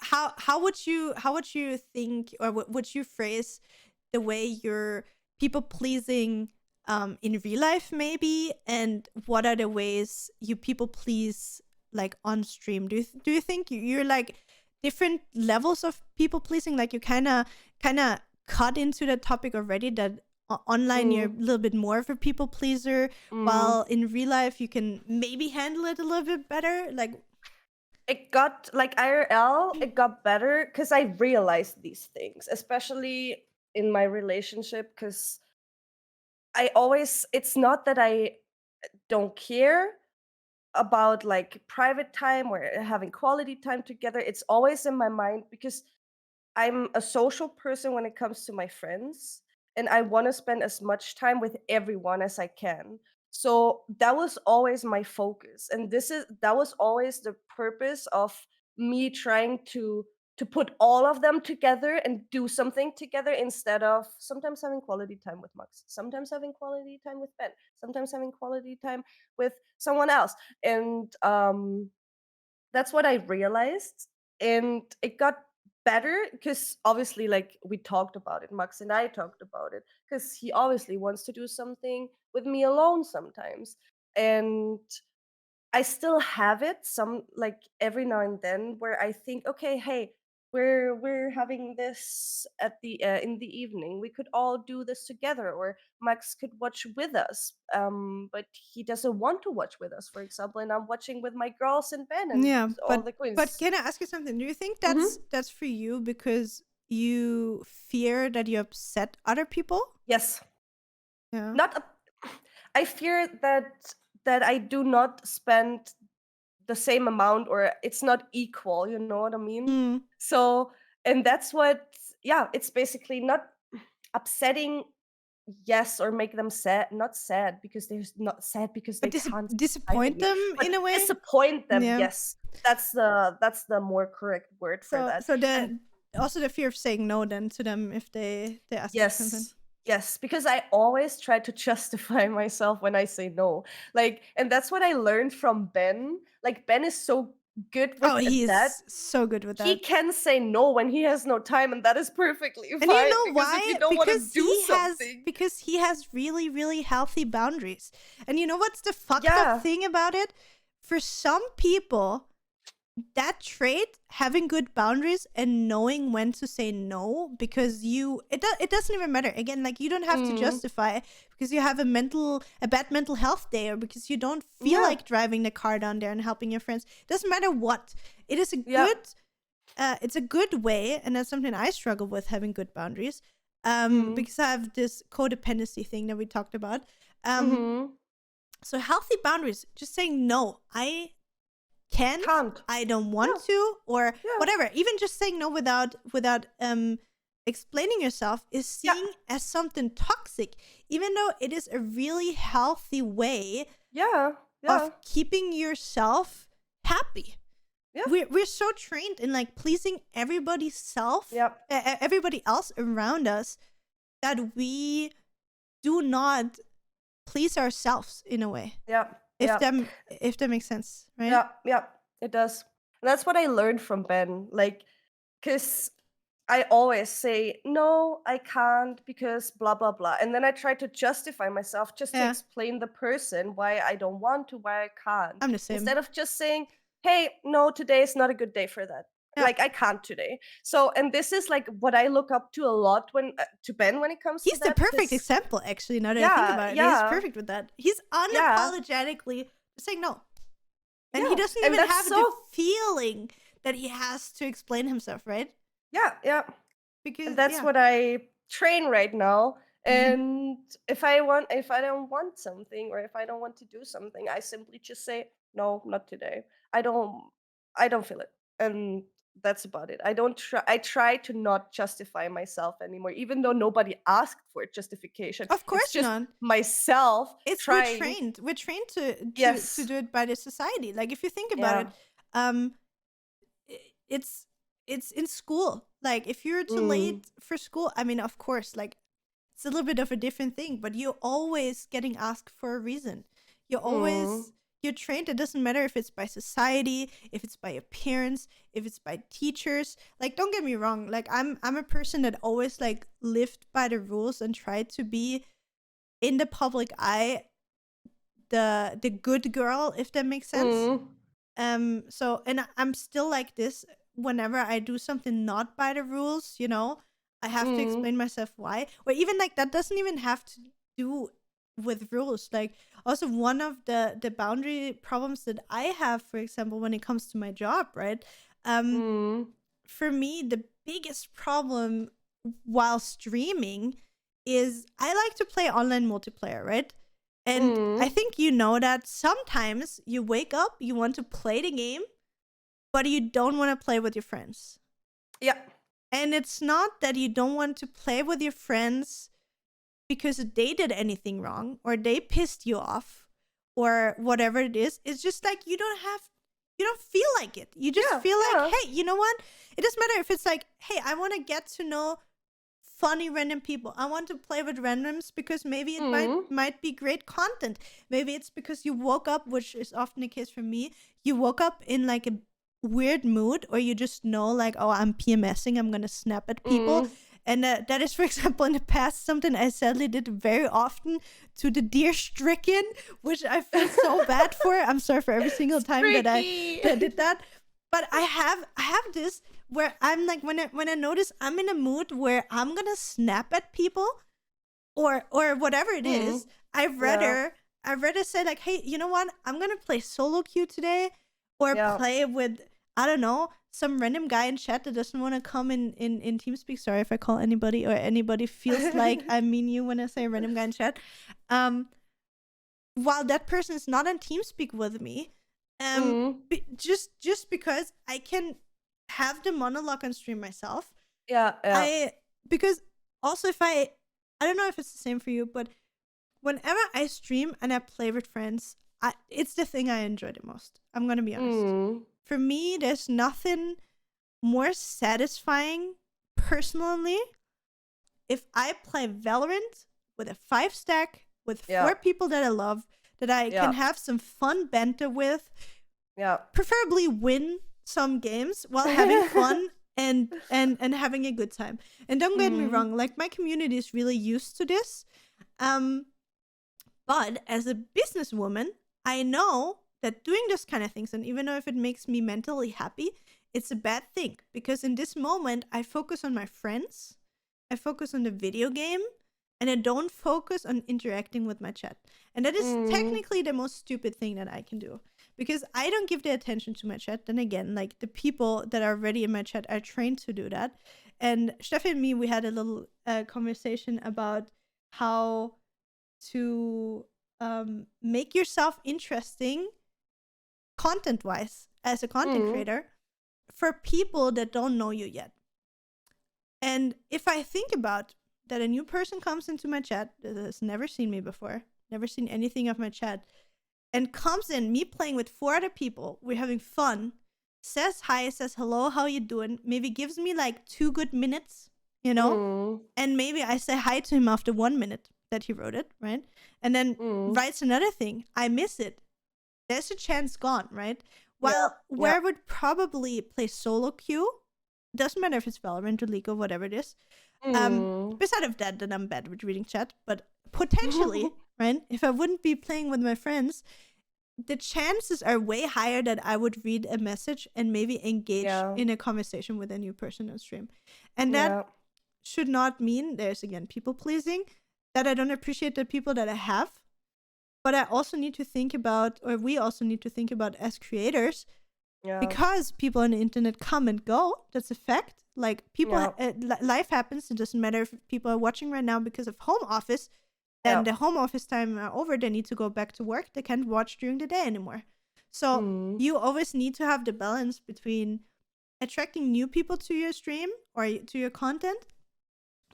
how would you think, or would you phrase the way you're people pleasing in real life maybe, and what are the ways you people please like on stream? Do you think you're like different levels of people pleasing, like you kind of cut into the topic already, that online you're a little bit more of a people pleaser, while in real life you can maybe handle it a little bit better? Like, it got, like, IRL, it got better because I realized these things, especially in my relationship, because it's not that I don't care about like private time or having quality time together. It's always in my mind because I'm a social person when it comes to my friends, and I want to spend as much time with everyone as I can. So that was always my focus, and that was always the purpose of me trying to put all of them together and do something together, instead of sometimes having quality time with Max, sometimes having quality time with Ben, sometimes having quality time with someone else. And that's what I realized. And it got better because obviously, like, we talked about it, Max and I talked about it, because he obviously wants to do something with me alone sometimes. And I still have it some, like, every now and then, where I think, okay, hey, we're having this at the in the evening. We could all do this together, or Max could watch with us. But he doesn't want to watch with us, for example, and I'm watching with my girls and Ben and all the queens. but can I ask you something? Do you think that's for you because you fear that you upset other people? Yes. Yeah. I fear that I do not spend the same amount, or it's not equal, you know what I mean? So, and that's what, it's basically not upsetting yes or make them sad, not sad because they're not sad because But they can't say goodbye to disappoint me, them but in a way. disappoint them. Yeah. Yes, that's the more correct word for So that. so And also the fear of saying no then to them if they ask you something. yes. Yes, because I always try to justify myself when I say no. Like, and that's what I learned from Ben. Like, Ben is so good Oh, with that. he's so good with He that. can say no when he has no time, and that is perfectly And you fine. know Because if why? you don't want to do something, Because he has really, really healthy boundaries. And you know what's the fucked yeah, up thing about it? For some people, that trait, having good boundaries and knowing when to say no, because it doesn't even matter. Again, like, you don't have to mm, justify because you have a bad mental health day, or because you don't feel yeah, like driving the car down there and helping your friends. It doesn't matter what. It is a yeah, good it's a good way, and that's something I struggle with, having good boundaries, mm, because I have this codependency thing that we talked about. mm-hmm. So healthy boundaries, just saying no, can't, Can't, I don't yeah, want to, or yeah, whatever. Even just saying no without explaining yourself is yeah, seen as something toxic, even though it is a really healthy way yeah, yeah, of keeping yourself happy. yeah, We're so trained in, like, pleasing yeah, everybody else around us, that we do not please ourselves in a way. yeah, If yeah. that makes sense, right? Yeah, yeah, it does. And that's what I learned from Ben. Like, because I always say, no, I can't because blah, blah, blah. And then I try to justify myself just to Yeah, explain the person why I don't want to, why I can't. I'm the same. Instead of just saying, hey, no, today is not a good day for that. Yeah, Like, I can't today. So, and this is like what I look up to a lot when to Ben when it comes to he's the that. perfect 'Cause example, actually. Now that I think yeah, about it, he's yeah, perfect with that. He's yeah, unapologetically saying no, and he yeah. doesn't And even that's have the so, feeling that he has to explain himself, right? yeah, yeah. And Because that's yeah. what I train right now. And if I don't want something, or if I don't want to do something, I simply just say no, not today. I don't feel it. And that's about it. I try to not justify myself anymore, even though nobody asked for justification. Of It's course just not. myself It's trying. we're trained to Yes. do it by the society. Like, if you think about it, Yeah. um it's in school. Like, if you're too Mm. late for school, I mean, of course, like, it's a little bit of a different thing, but you're always getting asked for a reason. Mm. You're trained. It doesn't matter if it's by society, if it's by your parents, if it's by teachers. Like, don't get me wrong, like, I'm a person that always, like, lived by the rules and tried to be, in the public eye, the good girl, if that makes sense. Mm. So, and I'm still like this. Whenever I do something not by the rules, I have to Mm. explain myself why. Or even, like, that doesn't even have to do with rules. Like, also, one of the boundary problems that I have, for example, when it comes to my job, right? Um, Mm. for me, the biggest problem while streaming is I like to play online multiplayer, right? And I Mm. think you know that sometimes you wake up, you want to play the game, but you don't want to play with your friends. Yeah. And it's not that you don't want to play with your friends because they did anything wrong or they pissed you off or whatever it is. It's just like you don't feel like it. You just Yeah. feel like, Yeah. hey, you know what? It doesn't matter if it's like, hey, I want to get to know funny random people. I want to play with randoms because maybe it Mm. might be great content. Maybe it's because you woke up, which is often the case for me. You woke up in, like, a weird mood, or you just know, like, oh, I'm PMSing, I'm gonna snap at people. Mm. And that is, for example, in the past, something I sadly did very often to the deer stricken, which I feel so bad for. I'm sorry for every single time that I did that. But I have this where I'm like, when I notice I'm in a mood where I'm gonna snap at people or whatever it is, Mm. I'd Yeah. rather say, like, hey, you know what? I'm gonna play solo queue today, or Yeah. play with, I don't know, some random guy in chat that doesn't want to come in TeamSpeak. Sorry if I call anybody, or anybody feels like I mean you when I say random guy in chat. While that person is not on TeamSpeak with me, Mm. just because I can have the monologue on stream myself. Yeah. Yeah. Because also, if I I don't know if it's the same for you, but whenever I stream and I play with friends, it's the thing I enjoy the most. I'm gonna be honest. Mm. For me, there's nothing more satisfying personally if I play Valorant with a 5-stack with 4 people that I love, that I can have some fun banter with, preferably win some games while having fun and having a good time. And don't get me wrong, like my community is really used to this. But as a businesswoman, I know that doing those kind of things, and even though if it makes me mentally happy, it's a bad thing, because in this moment I focus on my friends, I focus on the video game, and I don't focus on interacting with my chat. And that is technically the most stupid thing that I can do, because I don't give the attention to my chat. Then again, like the people that are already in my chat are trained to do that. And Steffi and me, we had a little conversation about how to make yourself interesting content-wise as a content creator for people that don't know you yet. And if I think about that, a new person comes into my chat that has never seen me before, never seen anything of my chat, and comes in, me playing with 4 other people, we're having fun, says hi, says hello, how you doing, maybe gives me like 2 good minutes, you know, and maybe I say hi to him after 1 minute that he wrote it, right? And then writes another thing, I miss it. There's a chance gone, right? Well, where I would probably play solo queue, doesn't matter if it's Valorant or League or whatever it is. Beside of that, then I'm bad with reading chat, but potentially, right? If I wouldn't be playing with my friends, the chances are way higher that I would read a message and maybe engage in a conversation with a new person on stream. And that should not mean, there's again people pleasing, that I don't appreciate the people that I have. But I also need to think about, or we also need to think about as creators, because people on the internet come and go. That's a fact. Like people, life happens. It doesn't matter if people are watching right now because of home office. Then the home office time are over. They need to go back to work. They can't watch during the day anymore. So you always need to have the balance between attracting new people to your stream or to your content,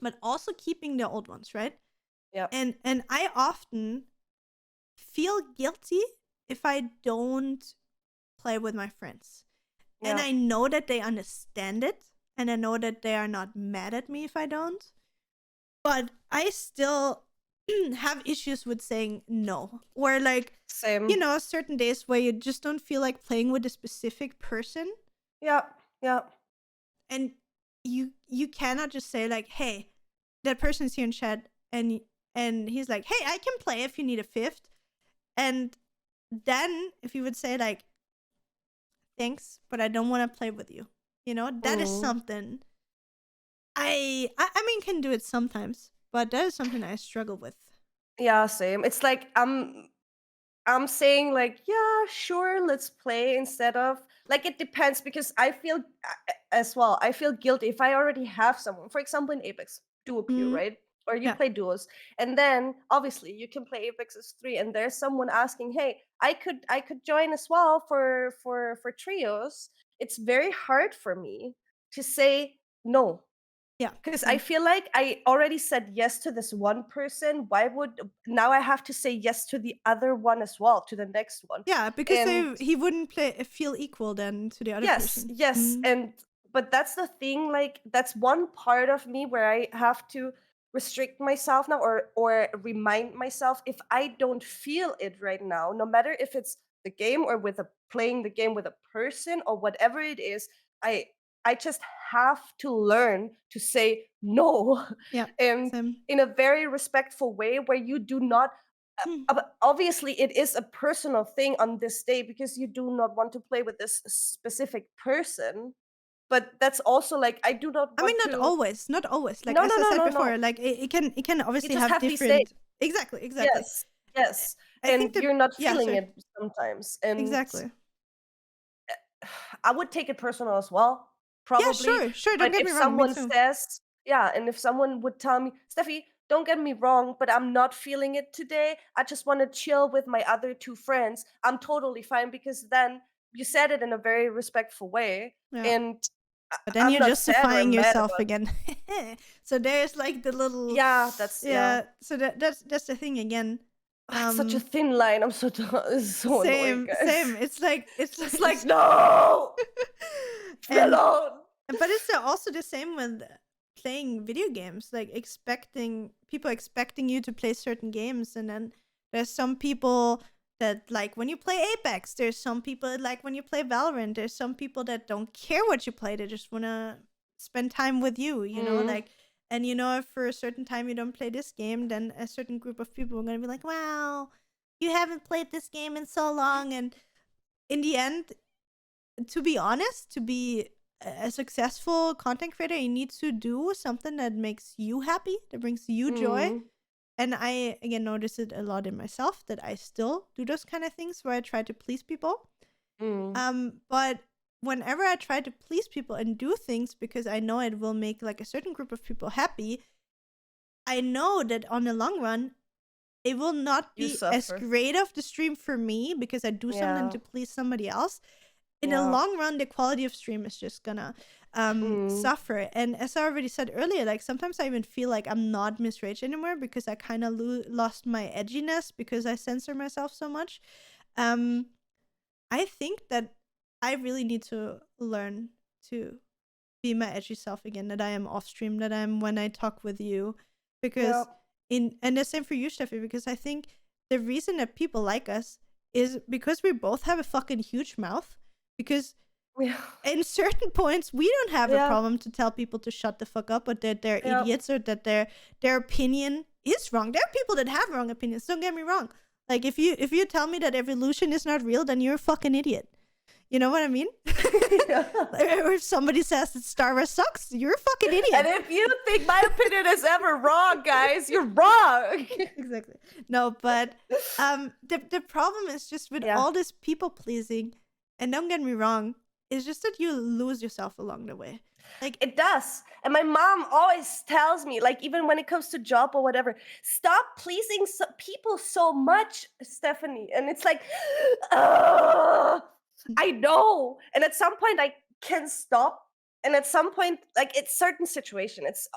but also keeping the old ones, right? And I often feel guilty if I don't play with my friends. And I know that they understand it, and I know that they are not mad at me if I don't. But I still have issues with saying no. Or like, you know, certain days where you just don't feel like playing with a specific person. And you cannot just say like, hey, that person's here in chat, and he's like, hey, I can play if you need a 5th. And then if you would say like, thanks, but I don't want to play with you, you know, that is something I mean, can do it sometimes, but that is something I struggle with. Yeah, same. It's like I'm saying like, yeah, sure, let's play, instead of like, it depends, because I feel as well, I feel guilty if I already have someone, for example in Apex duo queue, right? Or you play duos, and then obviously you can play Apex as 3, and there's someone asking, hey, I could join as well for trios. It's very hard for me to say no. Because I feel like I already said yes to this one person. Why would now I have to say yes to the other one as well, to the next one? Yeah, because he wouldn't feel equal then to the other person. Yes, and but that's the thing. Like, that's one part of me where I have to restrict myself now, or remind myself, if I don't feel it right now, no matter if it's the game or playing the game with a person or whatever it is, I just have to learn to say no. And in a very respectful way, where you do not obviously it is a personal thing on this day, because you do not want to play with this specific person, but that's also like, I do not want I mean, not always. Like, as I said before, like it can obviously have different. Exactly. Yes. I and think that, you're not feeling it sometimes, and exactly. I would take it personal as well, probably. Yeah, sure. But Don't get if me wrong. someone says, and if someone would tell me, Steffi, don't get me wrong, but I'm not feeling it today, I just want to chill with my other 2 friends, I'm totally fine, because then you said it in a very respectful way. And But then I'm you're not sad or justifying mad yourself about. again. So there's like the little Yeah, that's So that's the thing again. It's such a thin line. I'm so it's so annoying, Same, guys. same. It's like It's like no, leave me and alone. but it's also the same with playing video games, like expecting you to play certain games, and then there's some people that like when you play Apex, there's some people that like when you play Valorant, there's some people that don't care what you play, they just want to spend time with you, you know, like, and you know, if for a certain time you don't play this game, then a certain group of people are going to be like, wow, you haven't played this game in so long. And in the end, to be honest, to be a successful content creator, you need to do something that makes you happy, that brings you joy. And I, again, notice it a lot in myself that I still do those kind of things where I try to please people. But whenever I try to please people and do things because I know it will make like a certain group of people happy, I know that on the long run, it will not be as great of the stream for me because I do something to please somebody else. In the long run, the quality of stream is just gonna suffer. And as I already said earlier, like sometimes I even feel like I'm not MissRage anymore because I kind of lost my edginess because I censor myself so much. I think that I really need to learn to be my edgy self again, that I am off stream, that I'm when I talk with you. Because and the same for you, Steffi, because I think the reason that people like us is because we both have a fucking huge mouth. Because in certain points, we don't have a problem to tell people to shut the fuck up, or that they're idiots, or that their opinion is wrong. There are people that have wrong opinions. Don't get me wrong. Like if you tell me that evolution is not real, then you're a fucking idiot. You know what I mean? Or if somebody says that Star Wars sucks, you're a fucking idiot. And if you think my opinion is ever wrong, guys, you're wrong. Exactly. No, but the problem is just with all this people pleasing. And don't get me wrong, it's just that you lose yourself along the way. Like it does. And my mom always tells me, like, even when it comes to job or whatever, stop pleasing people so much, Stephanie. And it's like, I know. And at some point I can stop. And at some point, like it's certain situation. It's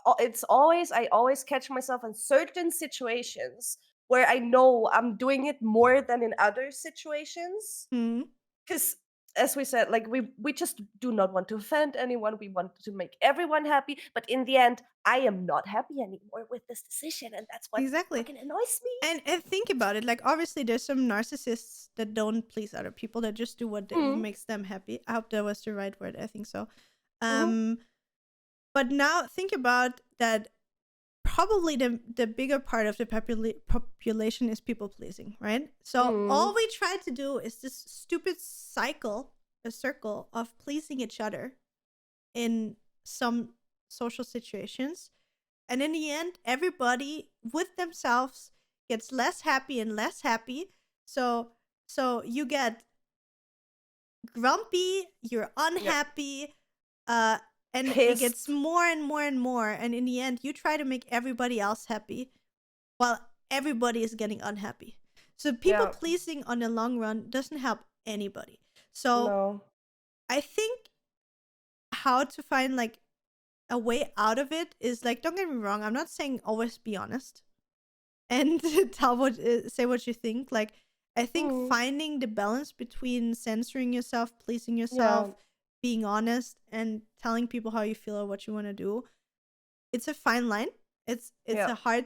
always, I always catch myself in certain situations where I know I'm doing it more than in other situations. Because as we said, like we just do not want to offend anyone. We want to make everyone happy. But in the end, I am not happy anymore with this decision. And that's what fucking annoys me. And think about it. Like, obviously, there's some narcissists that don't please other people, that just do what makes them happy. I hope that was the right word. I think so. But now think about that. Probably the bigger part of the population is people pleasing, right? So all we try to do is this stupid circle of pleasing each other in some social situations, and in the end, everybody with themselves gets less happy and less happy. So you get grumpy, you're unhappy, and it gets more and more and more. And in the end, you try to make everybody else happy while everybody is getting unhappy. So people pleasing on the long run doesn't help anybody. So I think how to find like a way out of it is like, don't get me wrong, I'm not saying always be honest and say what you think. Like I think finding the balance between censoring yourself, pleasing yourself, being honest, and telling people how you feel or what you want to do, it's a fine line. It's a hard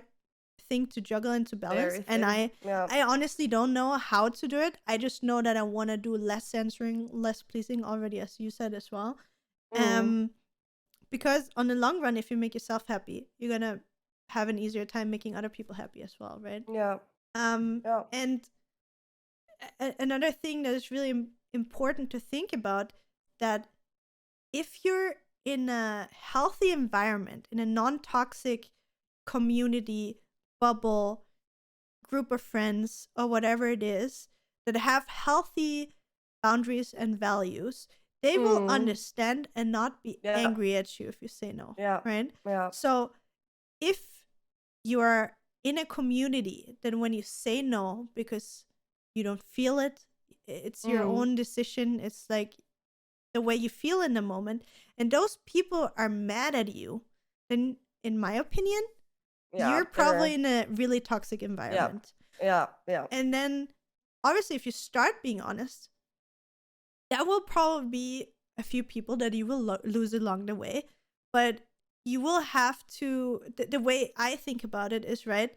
thing to juggle and to balance. And I honestly don't know how to do it. I just know that I want to do less censoring, less pleasing already, as you said as well. Because on the long run, if you make yourself happy, you're gonna have an easier time making other people happy as well, right? And another thing that is really important to think about, that if you're in a healthy environment, in a non-toxic community, bubble, group of friends, or whatever it is, that have healthy boundaries and values, they will understand and not be angry at you if you say no. Right? So if you are in a community, then when you say no because you don't feel it, it's your own decision. It's like the way you feel in the moment, and those people are mad at you, then in my opinion, Yeah, you're probably in a really toxic yeah, environment. yeah, yeah, And then obviously if you start being honest, that will probably be a few people that you will lose along the way, but you will have to, the way I think about it is, right,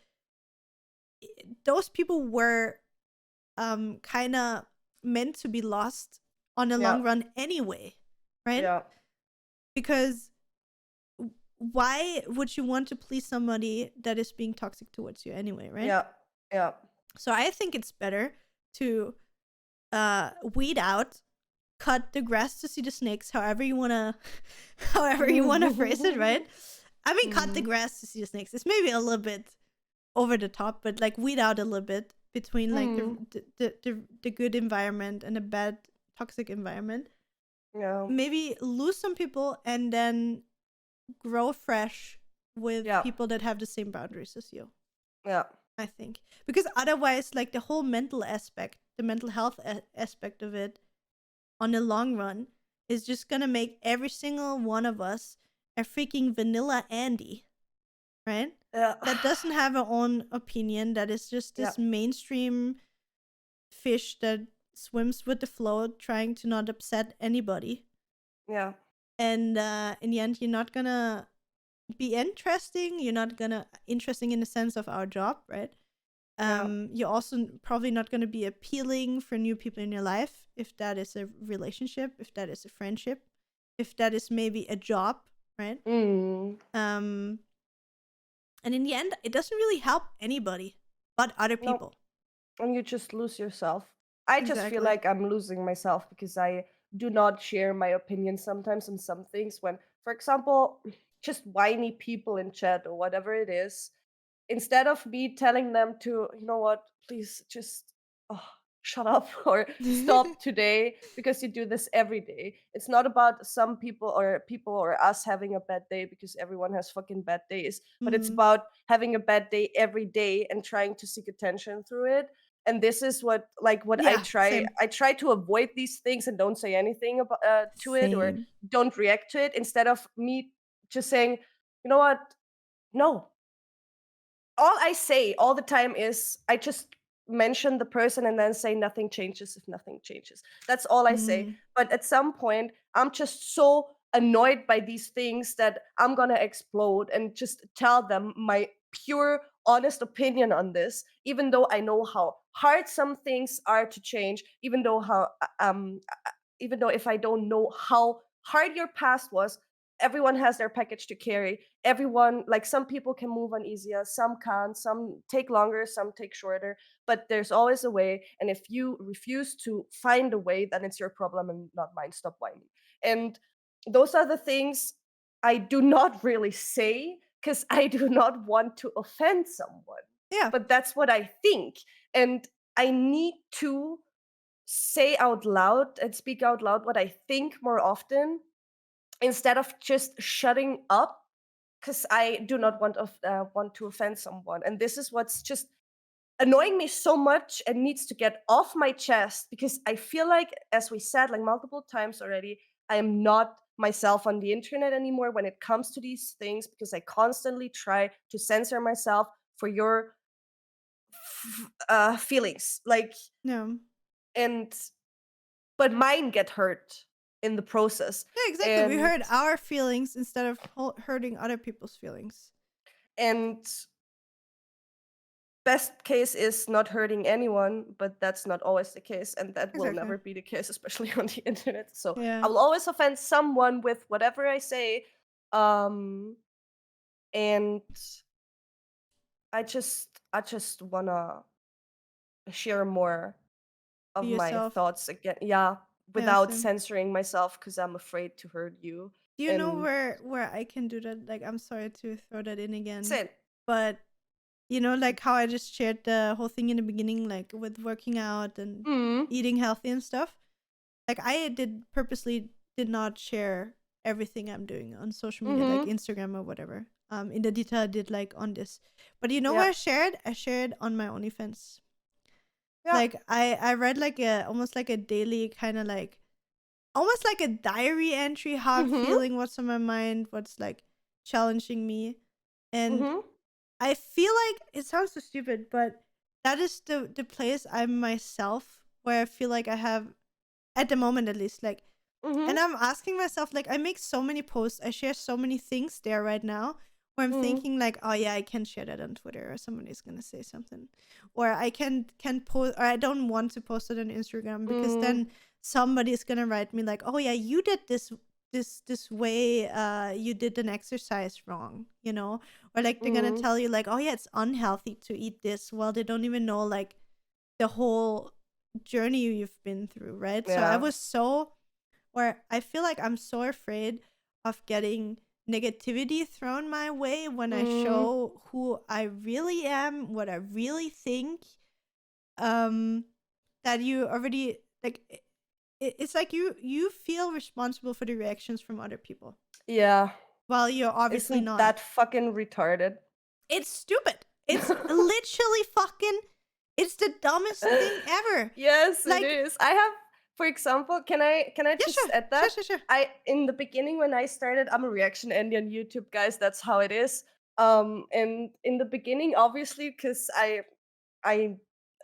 those people were kind of meant to be lost on the yeah, long run anyway, right? yeah, Because why would you want to please somebody that is being toxic towards you anyway, right? yeah, yeah, So I think it's better to weed out, cut the grass to see the snakes, however you wanna phrase it, right? I mean, cut the grass to see the snakes. It's maybe a little bit over the top, but like weed out a little bit between like the good environment and the bad toxic environment. yeah, Maybe lose some people and then grow fresh with yeah, people that have the same boundaries as you. yeah, I think, because otherwise, like the whole mental aspect, the mental health aspect of it, on the long run, is just gonna make every single one of us a freaking vanilla Andy, right? yeah, That doesn't have her own opinion. That is just yeah, this mainstream fish that swims with the flow, trying to not upset anybody. yeah, And in the end, you're not gonna be interesting. You're not gonna interesting in the sense of our job, right? yeah, You're also probably not gonna be appealing for new people in your life, if that is a relationship, if that is a friendship, if that is maybe a job, right? And in the end, it doesn't really help anybody but other no, people. and you just lose yourself. I just feel Exactly. like I'm losing myself because I do not share my opinion sometimes on some things when, for example, just whiny people in chat or whatever it is, instead of me telling them to, you know what, please just oh, shut up or stop today because you do this every day. It's not about some people or us having a bad day because everyone has fucking bad days, but it's about having a bad day every day and trying to seek attention through it. And this is what Yeah, I same. try to avoid these things and don't say anything about to it or Same. don't react to it instead of me just saying, you know what, no, all I say all the time is I just mention the person and then say nothing changes if nothing changes. That's all I say. Mm, But at some point, I'm just so annoyed by these things that I'm gonna explode and just tell them my pure, honest opinion on this, even though I know how hard some things are to change, even though if I don't know how hard your past was, everyone has their package to carry. Everyone, like some people can move on easier, some can't, some take longer, some take shorter, but there's always a way. And if you refuse to find a way, then it's your problem and not mine. Stop whining. And those are the things I do not really say because I do not want to offend someone. yeah. But that's what I think. And I need to say out loud and speak out loud what I think more often instead of just shutting up because I do not want to offend someone. And this is what's just annoying me so much and needs to get off my chest because I feel like, as we said like multiple times already, I am not myself on the internet anymore when it comes to these things because I constantly try to censor myself for your feelings. Like, No. and but mine get hurt in the process. Yeah, exactly. We And hurt our feelings instead of hurting other people's feelings. and best case is not hurting anyone, but that's not always the case, and that will Exactly. never be the case, especially on the internet. So Yeah. I will always offend someone with whatever I say, and I just wanna share more Be of my yourself. thoughts again, yeah, Yeah, without same. censoring myself because I'm afraid to hurt you. Do you know And where I can do that? Like, I'm sorry to throw that in again, sin. but you know, like how I just shared the whole thing in the beginning, like with working out and Mm. eating healthy and stuff. Like, I purposely did not share everything I'm doing on social media, like Mm-hmm. Instagram or whatever. In the detail I did like on this, but you know Yeah. what I shared? I shared on my OnlyFans. Yeah. Like I read like a almost like a daily kind of like almost like a diary entry, how I'm Mm-hmm. feeling, what's on my mind, what's like challenging me. And Mm-hmm. I feel like it sounds so stupid, but that is the place I'm myself, where I feel like I have, at the moment at least, like, Mm-hmm. and I'm asking myself, like, I make so many posts, I share so many things there right now, where I'm Mm-hmm. thinking like, oh yeah, I can't share that on Twitter, or somebody's gonna say something, or I can't post, or I don't want to post it on Instagram because Mm-hmm. then somebody's gonna write me like, oh yeah, you did this way, you did an exercise wrong, you know, or like they're gonna Mm-hmm. tell you like, oh yeah, it's unhealthy to eat this. Well, they don't even know like the whole journey you've been through, right? So I Yeah. was so, or I feel like I'm so afraid of getting negativity thrown my way when I Mm-hmm. show who I really am, what I really think. Um, that you already like. It's like you feel responsible for the reactions from other people. Yeah. Well, you're obviously Isn't not. that fucking retarded? It's stupid. It's literally fucking. It's the dumbest thing ever. Yes, it Like, is. I have, for example, can I yeah, just sure, add sure, that? sure, sure. I in the beginning when I started, I'm a reaction Andy on YouTube, guys. That's how it is. And in the beginning, obviously, because I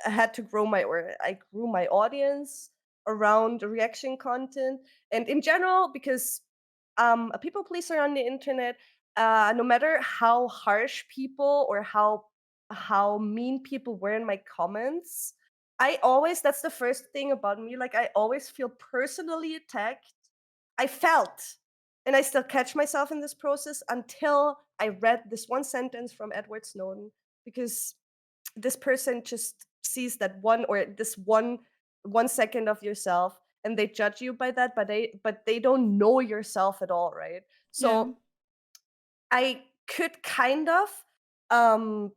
had to grow I grew my audience around reaction content, and in general, because a people pleaser on the internet, no matter how harsh people or how mean people were in my comments, I always that's the first thing about me. Like I always feel personally attacked. I felt, and I still catch myself in this process until I read this one sentence from Edward Snowden, because this person just sees that this one second of yourself, and they judge you by that, but they don't know yourself at all, right? Yeah. So I could kind of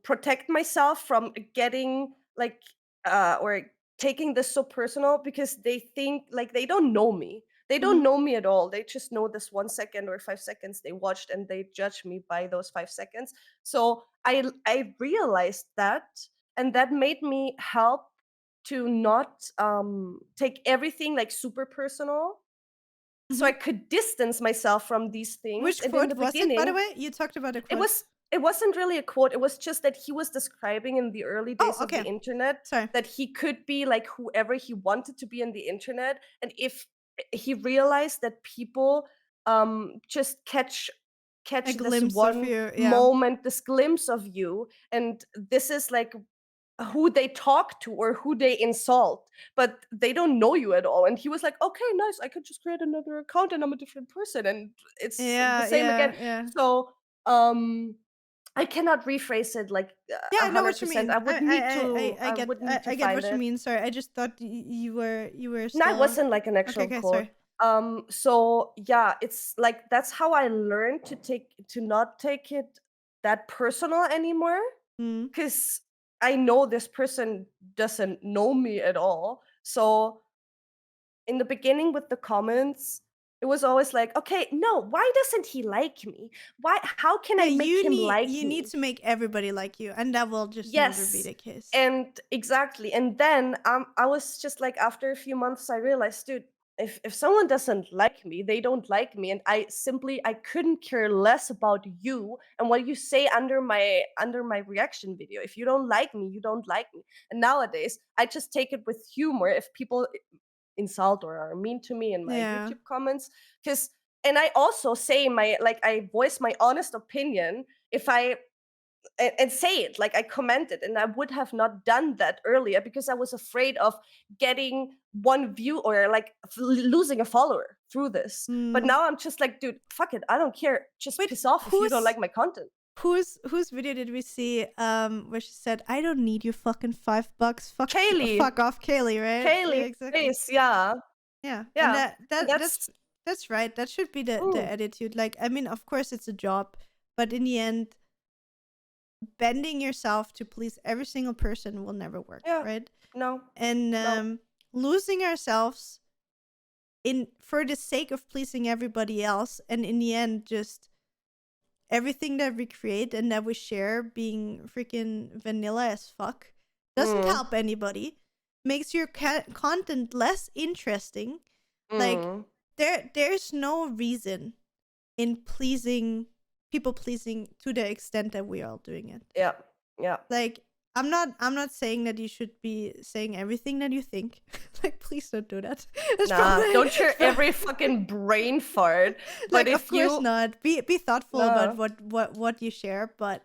protect myself from getting like or taking this so personal, because they think like they don't know me. They don't Mm-hmm. know me at all. They just know this 1 second or 5 seconds they watched, and they judge me by those 5 seconds. So I realized that, and that made me help to not take everything like super personal, so Mm-hmm. I could distance myself from these things. Which And in the quote was it, by the beginning, way? You talked about a it quote. was it wasn't really a quote. It was just that he was describing in the early Oh, days of the okay. internet Sorry. that he could be like whoever he wanted to be in the internet, and if he realized that people just A catch this glimpse of one you. Yeah. moment, this glimpse of you, and this is like who they talk to or who they insult, but they don't know you at all. And he was like, okay, nice, I could just create another account and I'm a different person, and it's the Yeah, same again. yeah, yeah. So I cannot rephrase it like Yeah, a I know what hundred you percent. mean. I I get would need to I get find what you it. mean. Sorry, I just thought you were No, it still. wasn't like an Okay, actual okay, quote. sorry. So yeah, it's like that's how I learned to not take it that personal anymore, Mm. because I know this person doesn't know me at all. So in the beginning with the comments, it was always like, okay, no, why doesn't he like me? Why? How can Yeah, I make him like you need me? to make everybody like you, and that will just never be Yes, the case. and exactly. And then I was just like, after a few months, I realized, dude, if someone doesn't like me, they don't like me, and I couldn't care less about you and what you say under my reaction video. If you don't like me, you don't like me. And nowadays, I just take it with humor if people insult or are mean to me in my Yeah. YouTube comments, because and I also say I voice my honest opinion if I and say it, like I commented, and I would have not done that earlier because I was afraid of getting one view or like losing a follower through this. But Mm. now I'm just like, dude, fuck it, I don't care, just Wait, piss off if you don't like my content. whose video did we see? Where she said, "I don't need your fucking $5. Kaylee, Fuck off, Kaylee." Right? Kaylee, Yeah, exactly. please, yeah, Yeah, and yeah, and that's right. That should be the mm, attitude. Like, I mean, of course, it's a job, but in the end, bending yourself to please every single person will never work, yeah, right? no, And no, losing ourselves in for the sake of pleasing everybody else, and in the end, just everything that we create and that we share being freaking vanilla as fuck doesn't mm, help anybody. Makes your content less interesting. Like, mm, there's no reason in people pleasing to the extent that we are all doing it. Yeah. Like, I'm not saying that you should be saying everything that you think. Like, please don't do that. Don't share every fucking brain fart. But like, if of course you not. Be thoughtful about what you share, but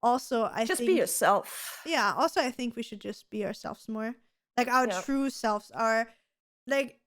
also I just think, be yourself. yeah, also I think we should just be ourselves more. Like, our true selves are, like,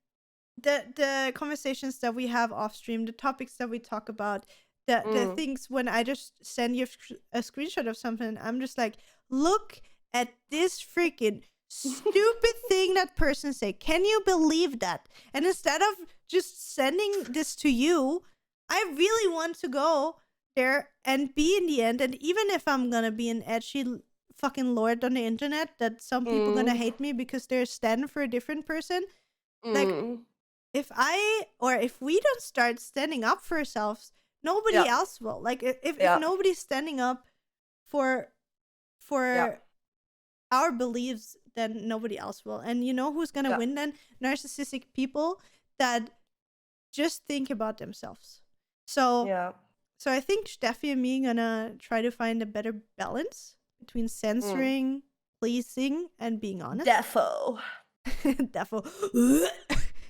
the conversations that we have off stream, the topics that we talk about, the things when I just send you a screenshot of something, I'm just like, look at this freaking stupid thing that person said. Can you believe that? And instead of just sending this to you, I really want to go there and be in the end. And even if I'm gonna be an edgy fucking lord on the internet, that some people gonna hate me because they're standing for a different person, like, if we don't start standing up for ourselves, nobody else will. Like, if nobody's standing up for our beliefs, then nobody else will. And you know who's gonna win then? Narcissistic people that just think about themselves. So I think Steffi and me gonna try to find a better balance between censoring, pleasing, and being honest. Defo.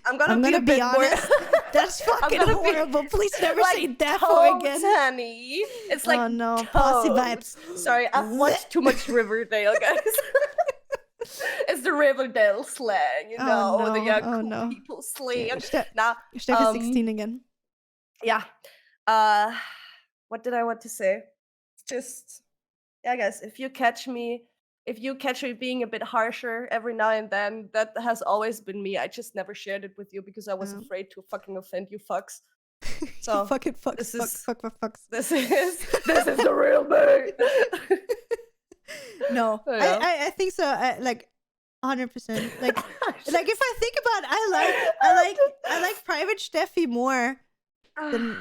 I'm gonna be honest. That's fucking horrible. Please never say defo again. Honey. It's like, oh no, posse vibes. Sorry, I've watched too much Riverdale, guys. It's the Riverdale slang, you know, the young people slang. Steffi's 16 again. Yeah. What did I want to say? Just, yeah, guys, if you catch me being a bit harsher every now and then, that has always been me. I just never shared it with you because I was afraid to fucking offend you fucks. So fucking fucks. This is the real me. No, I think so. Like 100%. Like if I think about it, I like private Steffi more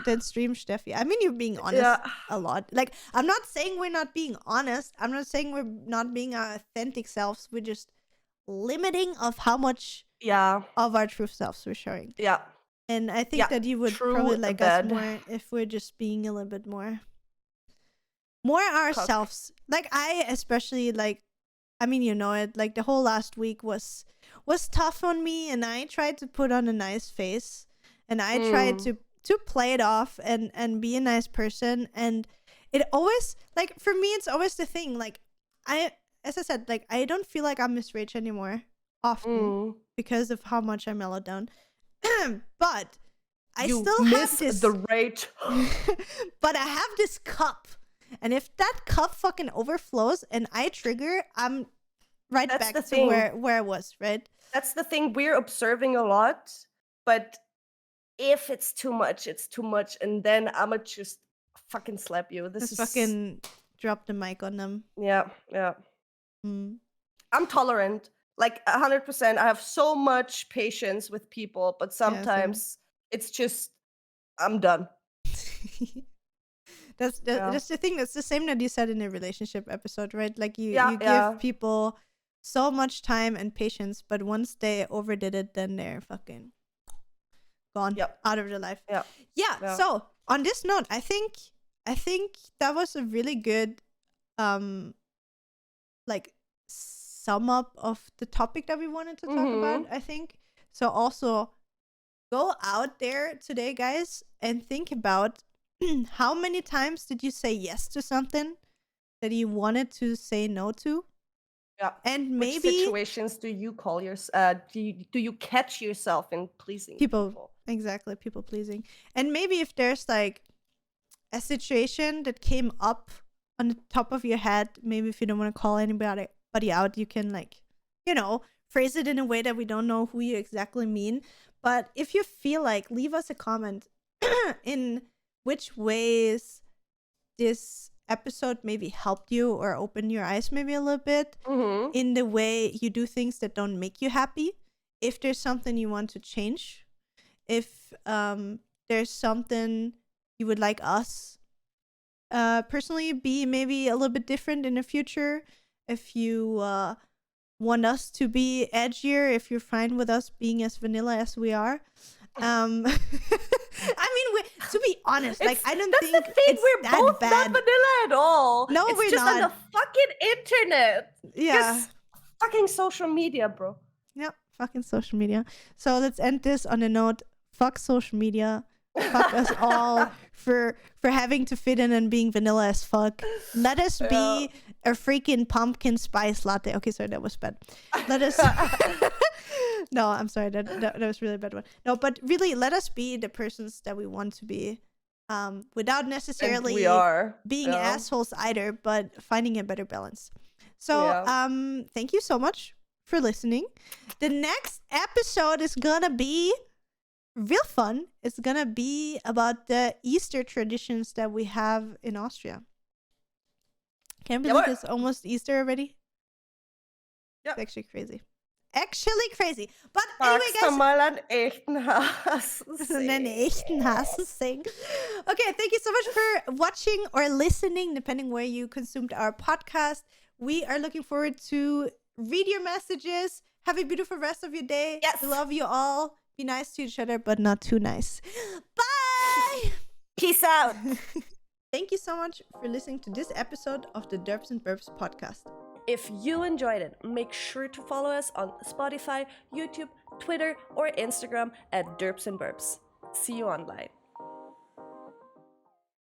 than stream Steffi. I mean, you're being honest a lot. Like, I'm not saying we're not being honest. I'm not saying we're not being our authentic selves. We're just limiting of how much of our true selves we're showing. Yeah. And I think that you would probably like us more if we're just being a little bit more ourselves. Like, I especially, like, I mean, you know it, like, the whole last week was tough on me, and I tried to put on a nice face, and I tried to play it off and be a nice person. And it always, like, for me, it's always the thing, like, as I said, like, I don't feel like I'm MissRage anymore often because of how much I mellowed down. But I still have this the rate. but I have this cup, and if that cup fucking overflows and I trigger, I'm right back to where I was, right? That's the thing. We're observing a lot, but if it's too much, it's too much, and then I'ma just fucking slap you. Just fucking drop the mic on them. Yeah. I'm tolerant, like 100%. I have so much patience with people, but sometimes it's just, I'm done. That's the thing. That's the same that you said in a relationship episode, right? Like, you give people so much time and patience, but once they overdid it, then they're fucking gone out of their life. Yeah. So on this note, I think that was a really good like sum up of the topic that we wanted to talk about, I think. So also go out there today, guys, and think about how many times did you say yes to something that you wanted to say no to? Yeah. And maybe which situations do you call do you catch yourself in pleasing people? Exactly, people pleasing. And maybe if there's like a situation that came up on the top of your head, maybe if you don't want to call anybody out, you can, like, you know, phrase it in a way that we don't know who you exactly mean. But if you feel like, leave us a comment in which ways this episode maybe helped you or opened your eyes maybe a little bit in the way you do things that don't make you happy. If there's something you want to change, if there's something you would like us personally be maybe a little bit different in the future, if you want us to be edgier, if you're fine with us being as vanilla as we are, I mean, to be honest, like I don't think that's the thing. it's We're that both bad. not vanilla at all. No, it's we're just not. on the fucking internet. Yeah. Just fucking social media, bro. Yep, fucking social media. So let's end this on a note. Fuck social media. Fuck us all for having to fit in and being vanilla as fuck. Let us be a freaking pumpkin spice latte. Okay, sorry, that was bad. Let us. No, I'm sorry. That was really a bad one. No, but really, let us be the persons that we want to be, without necessarily being assholes either, but finding a better balance. So, thank you so much for listening. The next episode is gonna be real fun. It's gonna be about the Easter traditions that we have in Austria. Can't believe it's almost Easter already. Yep. It's actually crazy. But anyway, guys. Mal einen echten Hassensing. Okay, thank you so much for watching or listening, depending where you consumed our podcast. We are looking forward to read your messages. Have a beautiful rest of your day. Yes. We love you all. Be nice to each other, but not too nice. Bye. Peace out. Thank you so much for listening to this episode of the Derps and Burps podcast. If you enjoyed it, make sure to follow us on Spotify, YouTube, Twitter, or Instagram at derpsnburps. See you online.